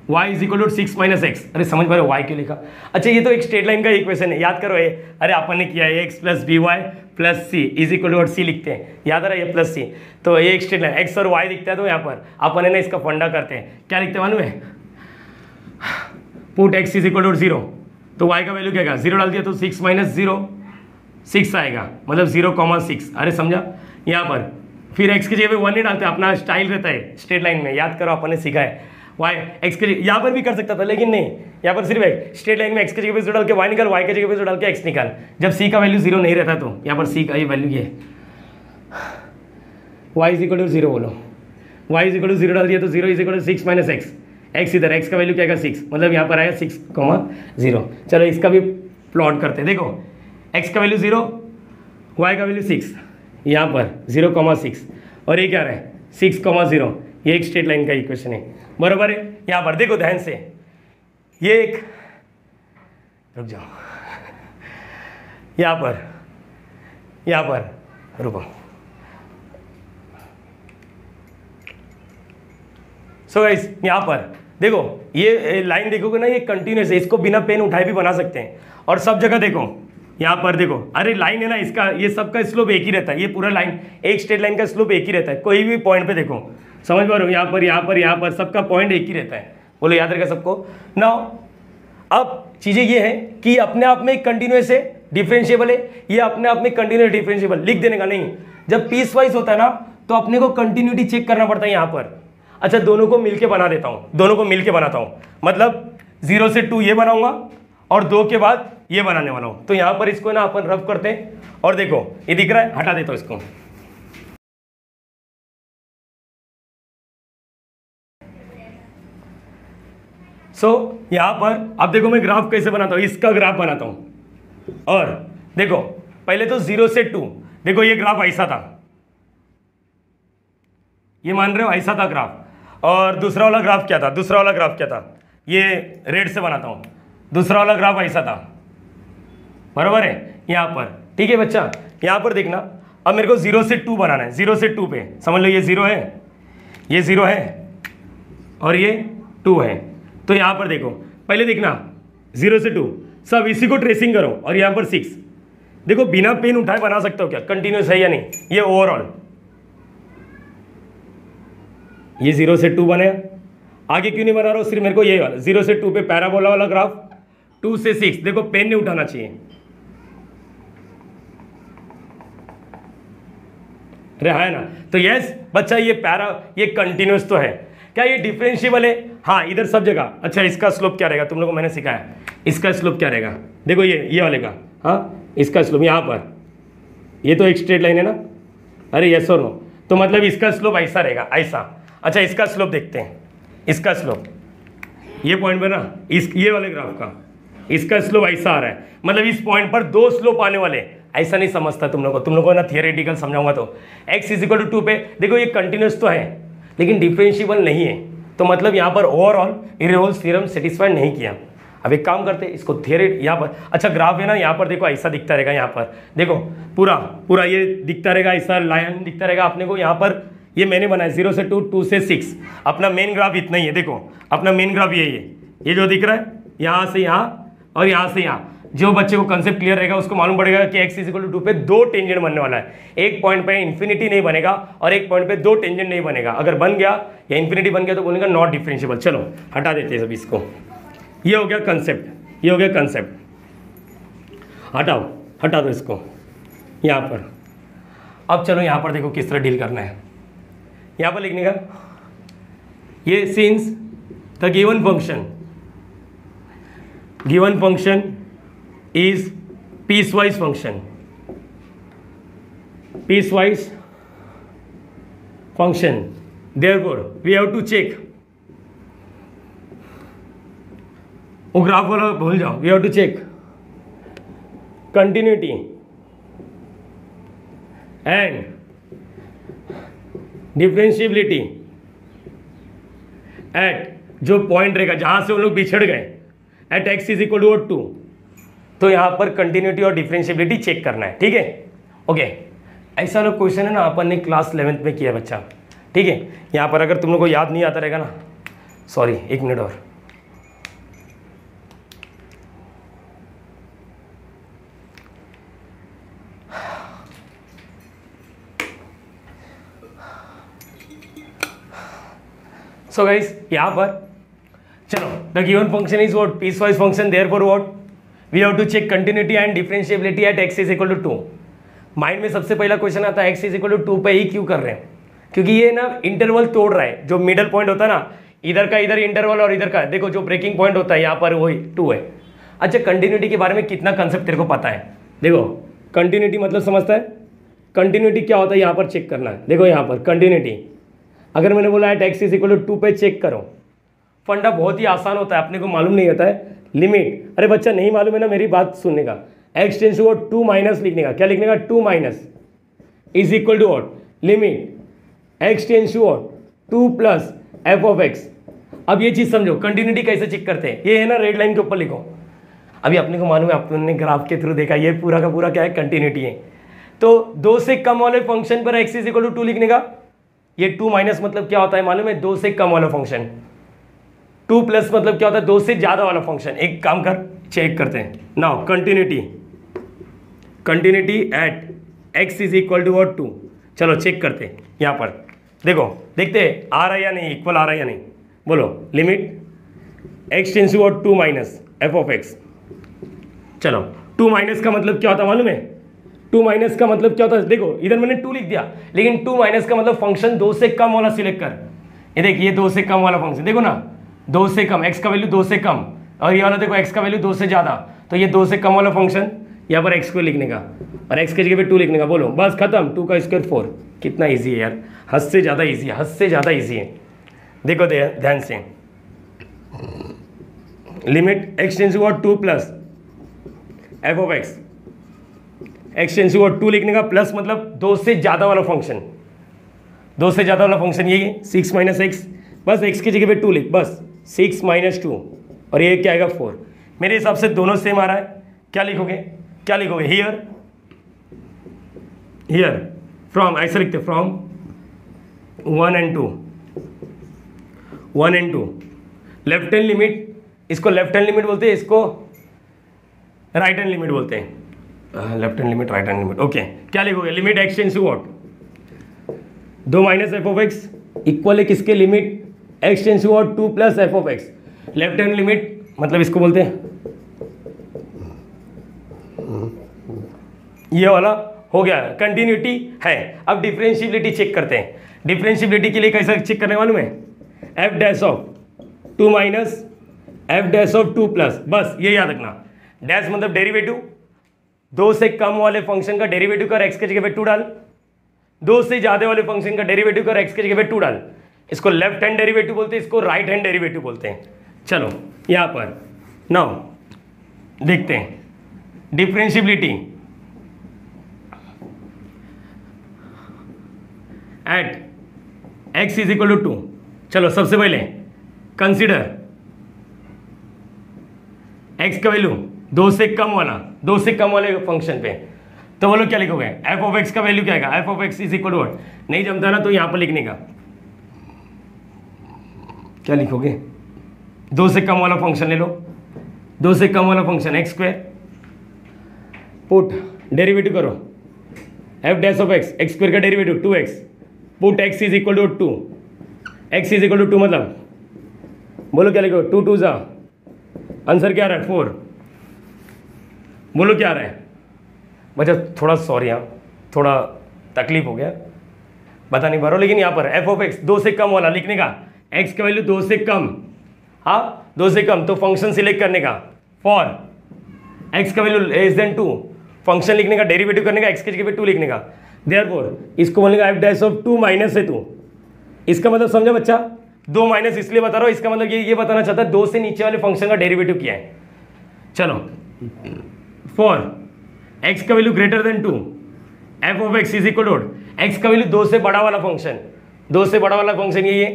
y is equal to 6 - x। अरे समझ पा रहे हो y क्यों लिखा, अच्छा ये तो एक स्ट्रेट लाइन का इक्वेशन है, याद करो ये, अरे अपन ने किया है x + by + c is equal to c लिखते हैं, याद आ रहा है ये +c, तो ये एक स्ट्रेट लाइन x और y दिखता है, तो यहाँ पर अपन है ना इसका फंडा करते हैं, क्या लिखते हैं मालूम है, put x is equal to 0, तो y का वैल्यू क्या आएगा, 0 डाल दिया तो 6 माइनस 0 6 आएगा, मतलब 0,6। अरे समझा, यहाँ पर फिर x की जगह पे 1 नहीं डालते, अपना स्टाइल रहता है स्ट्रेट लाइन में, याद करो अपन ने सीखा है। y x के यहाँ पर भी कर सकता था लेकिन नहीं, यहाँ पर सिर्फ एक स्ट्रेट लाइन में x की जगह पे 0 डाल के y निकाल, y की जगह पे 0 डाल के x निकाल। जब c का वैल्यू 0 नहीं रहता तो यहाँ पर c का ये वैल्यू ये y इज इक्वल टू 0 बोलो, y इज इक्वल टू 0 डाल दिया तो 0 is equal to 6 minus x, x इधर, x का वैल्यू क्या आएगा 6, मतलब यहाँ पर आएगा 6,0। चलो इसका भी प्लॉट करते हैं। देखो x का वैल्यू 0, y का वैल्यू 6, यहाँ पर 0,6 और ये क्या रहा है 6,0। ये एक स्ट्रेट लाइन का इक्वेशन है, बराबर है। यहाँ पर देखो ध्यान से, ये एक, रुक जाओ, यहाँ पर रुको। सो गाइस यहाँ पर देखो ये लाइन देखोगे ना, ये कंटिन्यूस है, इसको बिना पेन उठाए भी बना सकते हैं। और सब जगह देखो, यहाँ पर देखो, अरे लाइन है ना, इसका ये सबका स्लोप एक ही रहता है, ये पूरा लाइन एक स्ट्रेट लाइन का स्लोप एक ही रहता है। कोई भी पॉइंट पे देखो, समझ पा रहे हो, यहाँ पर सबका पॉइंट एक ही रहता है। बोलो याद रखा सबको। नाउ अब चीज़ें ये है कि अपने आप में एक कंटिन्यूस है, डिफरेंशिएबल है, ये अपने आप में कंटिन्यूस डिफरेंशिएबल लिख देने का नहीं। जब पीस वाइज होता है ना तो अपने को कंटिन्यूटी चेक करना पड़ता है यहाँ पर। अच्छा दोनों को मिलके बना देता हूँ, दोनों को मिलके बनाता हूँ, मतलब 0 से 2 ये बनाऊंगा और 2 के बाद ये बनाने वाला हूँ। तो यहाँ पर इसको ना अपन रब करते हैं और देखो ये दिख रहा है, हटा देता हूँ इसको। यहाँ पर अब देखो मैं ग्राफ कैसे बनाता हूँ, इसका ग्राफ बनाता हूँ। और देखो पहले तो 0 से 2, देखो ये ग्राफ ऐसा था, ये मान रहे हो ऐसा था ग्राफ। और दूसरा वाला ग्राफ क्या था, ये रेड से बनाता हूँ, दूसरा वाला ग्राफ ऐसा था, बराबर है यहाँ पर। ठीक है बच्चा, यहाँ पर देखना, अब मेरे को 0 से 2 बनाना है। 0 से 2 पे समझ लो ये 0 है, ये 0 है और ये 2 है। तो यहाँ पर देखो, पहले देखना 0 से 2 सब इसी को ट्रेसिंग करो और यहाँ पर 6 देखो, बिना पेन उठाए बना सकते हो क्या, कंटिन्यूस है या नहीं। ये ओवरऑल ये 0 से 2 बने, आगे क्यों नहीं बना रहा हूँ, सिर्फ मेरे को ये वाला 0 से 2 पे पैराबोला वाला ग्राफ, 2 से 6 देखो पेन नहीं उठाना चाहिए। अरे है ना, तो यस बच्चा ये कंटिन्यूस तो है। क्या ये डिफरेंशिएबल है, हाँ इधर सब जगह। अच्छा इसका स्लोप क्या रहेगा, तुम लोगों को मैंने सिखाया, इसका स्लोप क्या रहेगा, देखो ये वाले का, हाँ इसका स्लोप यहाँ पर, ये तो एक स्ट्रेट लाइन है ना, अरे यस और नो, तो मतलब इसका स्लोप ऐसा रहेगा, ऐसा। अच्छा इसका स्लोप देखते हैं, इसका स्लोप ये पॉइंट पे ना, ये वाले ग्राफ का इसका स्लोप ऐसा आ रहा है, मतलब इस पॉइंट पर 2 स्लोप आने वाले। ऐसा नहीं समझता तुम लोगों को ना थियोरेटिकल समझाऊंगा तो। x इज इक्वल टू 2 पे देखो ये कंटिन्यूस तो है लेकिन डिफरेंशिएबल नहीं है, तो मतलब यहाँ पर ओवरऑल इररोल्स थ्योरम सेटिस्फाइड नहीं किया। अब एक काम करते हैं, इसको थियोरी यहाँ पर, अच्छा ग्राफ है ना, यहाँ पर देखो ऐसा दिखता रहेगा, यहाँ पर देखो पूरा ये दिखता रहेगा, ऐसा लाइन दिखता रहेगा अपने को। यहाँ पर ये मैंने बनाया 0 से 2, 2 से 6, अपना मेन ग्राफ इतना ही है। देखो अपना मेन ग्राफ ये जो दिख रहा है, यहाँ से यहाँ और यहाँ से यहाँ। जो बच्चे को कंसेप्ट क्लियर रहेगा उसको मालूम पड़ेगा कि x इज इक्वल टू 2 पे 2 टेंजेंट बनने वाला है। एक पॉइंट पे इन्फिनिटी नहीं बनेगा और एक पॉइंट पे 2 टेंजेंट नहीं बनेगा। अगर बन गया या इन्फिनिटी बन गया तो बोलेंगे नॉट डिफरेंशिएबल। चलो हटा देते हैं सब इसको, ये हो गया कंसेप्ट, हटा दो इसको यहाँ पर। अब चलो यहाँ पर देखो किस तरह डील करना है, यहाँ पर लिखने का, ये since the given function is piecewise function, therefore we have to check, वो ग्राफ वाला भूल जाओ, we have to check continuity and differentiability at जो पॉइंट रहेगा जहां से वो लोग बिछड़ गए, at x is equal to 2, तो यहाँ पर कंटिन्यूटी और डिफरेंशिएबिलिटी चेक करना है। ठीक है, ओके। ऐसा लोग क्वेश्चन है ना, अपन ने क्लास 11th में किया बच्चा। ठीक है, यहाँ पर अगर तुम लोग को याद नहीं आता रहेगा ना, सॉरी 1 मिनट और, सो गाइस यहाँ पर चलो the given function is what, piecewise function, therefore what we have to check continuity and differentiability at x is equal to 2। Mind में सबसे पहला क्वेश्चन आता है x इज इक्वल टू 2 पे ही क्यों कर रहे हैं, क्योंकि ये ना इंटरवल तोड़ रहा है, जो मिडल पॉइंट होता है ना, इधर का इधर इंटरवल और इधर का, देखो जो ब्रेकिंग पॉइंट होता है यहाँ पर वही 2 है। अच्छा, कंटिन्यूटी के बारे में कितना कंसेप्ट तेरे को पता है? देखो कंटिन्यूटी मतलब समझता है, कंटिन्यूटी क्या होता है यहाँ पर चेक करना है। देखो यहाँ पर कंटिन्यूटी, अगर मैंने बोला है x इज इक्वल टू 2 पे चेक करो, फंडा बहुत ही आसान होता है, अपने को मालूम नहीं होता है लिमिट। अरे बच्चा नहीं मालूम है ना, मेरी बात सुनने का, x टेंस टू 2 माइनस लिखने का, क्या लिखने का, 2 minus is equal to what, limit x tends to 2 plus f of x. अब ये चीज समझो, कंटिन्यूटी कैसे चेक करते हैं, ये है ना रेड लाइन के ऊपर लिखो। अभी अपने को मालूम है, अपने ग्राफ के थ्रू देखा, ये पूरा का पूरा क्या है, कंटिन्यूटी है। तो 2 से कम वाले फंक्शन पर x इज इक्वल टू 2 लिखने का, ये 2 माइनस मतलब क्या होता है मालूम है, 2 से कम वाला फंक्शन। 2 प्लस मतलब क्या होता है, 2 से ज्यादा वाला फंक्शन। एक काम कर, चेक करते हैं now continuity, continuity at x is equal to 2। चलो चेक करते हैं, यहाँ पर देखो, देखते हैं आ रहा है या नहीं, इक्वल आ रहा है या नहीं। बोलो limit x tends to 2 minus f of x. चलो 2 माइनस का मतलब क्या होता है मालूम है, 2 माइनस का मतलब क्या होता है, देखो इधर मैंने 2 लिख दिया, लेकिन 2 माइनस का मतलब फंक्शन 2 से कम वाला सिलेक्ट कर। ये देखिए 2 से कम वाला फंक्शन, देखो ना 2 से कम, x का वैल्यू 2 से कम, और ये वाला देखो x का वैल्यू 2 से ज़्यादा, तो ये 2 से कम वाला फंक्शन, यहाँ पर x को लिखने का और x के जगह पे 2 लिखने का। बोलो बस खत्म, 2 का स्क्वायर 4। कितना ईजी है यार, हद से ज़्यादा ईजी है, हद से ज़्यादा ईजी है। देखो ध्यान से, limit x tends to 2 plus f of x, x tends to 2 लिखने का, प्लस मतलब 2 से ज़्यादा वाला फंक्शन, 2 से ज़्यादा वाला फंक्शन ये 6 माइनस एक्स, बस x की जगह पे 2 लिख, बस 6 माइनस 2, और ये क्या आएगा 4। मेरे हिसाब से दोनों सेम आ रहा है, क्या लिखोगे, क्या लिखोगे, हियर हियर फ्रॉम, ऐसा लिखते from 1 and 2, 1 and 2, left hand limit, इसको लेफ्ट हैंड लिमिट बोलते हैं, इसको राइट हैंड लिमिट बोलते हैं, left hand limit right hand limit. Okay, क्या लिखोगे, limit x tends to what, 2 minus f of x equal है किसके, limit x tends to 2 plus f of x. Left hand limit मतलब इसको बोलते हैं, ये वाला हो गया, कंटिन्यूटी है। अब डिफरेंशिएबिलिटी चेक करते हैं। डिफरेंशिएबिलिटी के लिए कैसा चेक करने वालूम है, F dash of 2 minus F dash of 2 plus, बस ये याद रखना। डैश मतलब डेरिवेटिव, 2 से कम वाले फंक्शन का डेरिवेटिव कर x के जगह पे 2 डाल, 2 से ज्यादा वाले फंक्शन का डेरिवेटिव कर x के जगह पे 2 डाल। इसको लेफ्ट हैंड डेरिवेटिव बोलते हैं, इसको राइट हैंड डेरिवेटिव बोलते हैं। चलो यहाँ पर नाउ देखते हैं differentiability at x is equal to 2। चलो सबसे पहले कंसिडर x का वैल्यू 2 से कम वाला, 2 से कम वाले फंक्शन पे, तो बोलो क्या लिखोगे, एफ ऑफ एक्स का वैल्यू क्या आएगा, f of x is equal to what, नहीं जमता ना तो यहां पर लिखने का, क्या लिखोगे, 2 से कम वाला फंक्शन ले लो, 2 से कम वाला function x square, put derivative करो, f dash of x, x square का derivative 2x, put x is equal to 2, x is equal to 2 मतलब बोलो क्या लिखो, 2 2 जा, आंसर क्या आ रहा है 4। बोलो क्या आ रहा है बच्चा, थोड़ा सॉरी, यहाँ थोड़ा तकलीफ हो गया, बता नहीं पा रहा हूँ, लेकिन यहाँ पर एफ ऑफ एक्स 2 से कम वाला लिखने का, x का वैल्यू 2 से कम, हाँ 2 से कम, तो फंक्शन सिलेक्ट करने का, फॉर x का वैल्यू लेस देन 2, फंक्शन लिखने का, डेरिवेटिव करने का, x की जगह पे 2 लिखने का, देयरफॉर इसको बोलेगा एफ डैश ऑफ 2 माइनस है 2। इसका मतलब समझा बच्चा, 2 माइनस इसलिए बता रहा हूँ, इसका मतलब ये बताना चाहता है 2 से नीचे वाले फंक्शन का डेरिवेटिव किया है। चलो फॉर x का value greater than 2, f of x is equal to x का वैल्यू 2 से बड़ा वाला फंक्शन, 2 से बड़ा वाला फंक्शन ये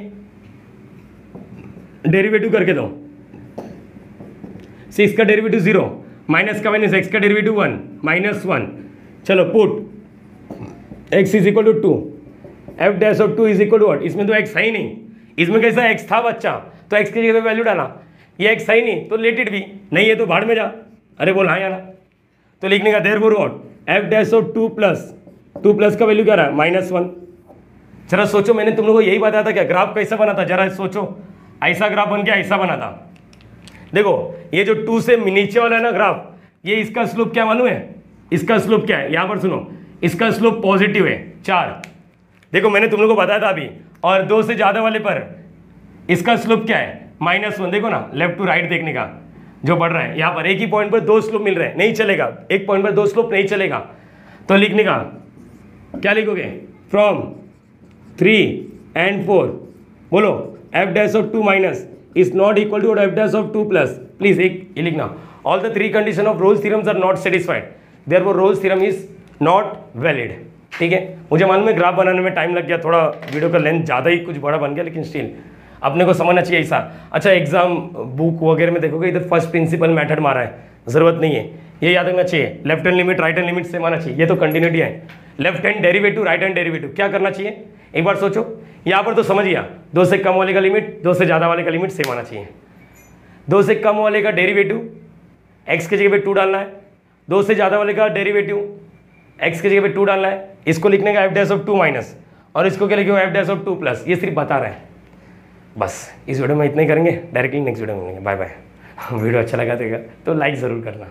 डेरिवेटिव करके दो, 6 का डेरिवेटिव 0, माइनस का माइनस, x का डेरिवेटिव 1 माइनस 1। चलो put x is equal to 2, f dash of 2 is equal to what, इसमें तो x है ही नहीं, इसमें कैसा x था बच्चा, तो x की जगह पे वैल्यू डाला, ये x है ही नहीं तो लेट इट भी, नहीं है तो भाड़ में जा, अरे बोल हाँ यार, तो लिखने का therefore what, F dash of 2 plus का वैल्यू क्या रहा है -1। जरा सोचो, मैंने तुम लोगों को यही बताया था क्या, ग्राफ कैसा बना था, जरा सोचो, ऐसा ग्राफ बन गया, ऐसा बना था, देखो ये जो 2 से नीचे वाला है ना ग्राफ, ये इसका स्लोप क्या मालूम है? इसका स्लोप क्या है? यहां पर सुनो, इसका स्लोप पॉजिटिव है 4, देखो मैंने तुम लोग को बताया था अभी। और 2 से ज्यादा वाले पर इसका स्लोप क्या है? -1। देखो ना लेफ्ट टू राइट देखने का जो बढ़ रहा है, यहां पर एक ही पॉइंट पर 2 स्लोप मिल रहे हैं, नहीं चलेगा, एक पॉइंट पर 2 स्लोप नहीं चलेगा। तो लिखने का क्या लिखोगे? फ्रॉम 3 and 4 बोलो f dash of 2 minus is not equal to f dash of 2 plus। Please एक ये लिखना, all the 3 condition of Rolle's theorems are not satisfied, therefore Rolle's theorem is not valid. ठीक है, मुझे मालूम है ग्राफ बनाने में टाइम लग गया, थोड़ा वीडियो का लेंथ ज़्यादा ही कुछ बड़ा बन गया, लेकिन स्टिल अपने को समझना चाहिए ऐसा। अच्छा एग्जाम बुक वगैरह में देखोगे इधर फर्स्ट प्रिंसिपल मेथड मारा है, जरूरत नहीं है, ये याद रखना चाहिए। Left hand limit right hand limit same आना चाहिए, ये तो कंटिन्यूटी है। Left hand derivative right hand derivative क्या करना चाहिए एक बार सोचो, यहाँ पर तो समझिए 2 से कम वाले का लिमिट 2 से ज़्यादा वाले का लिमिट सेम आना चाहिए। 2 से कम वाले का डेरिवेटिव x के जगह पे 2 डालना है, 2 से ज़्यादा वाले का डेरिवेटिव x के जगह पे 2 डालना है, इसको लिखने का f dash of 2 माइनस, और इसको क्या लिखेगा f dash of 2 प्लस। ये सिर्फ बता रहे हैं, बस इस वीडियो में इतना ही करेंगे, डायरेक्टली नेक्स्ट वीडियो में मिलेंगे। Bye bye. वीडियो अच्छा लगा देगा तो लाइक ज़रूर करना।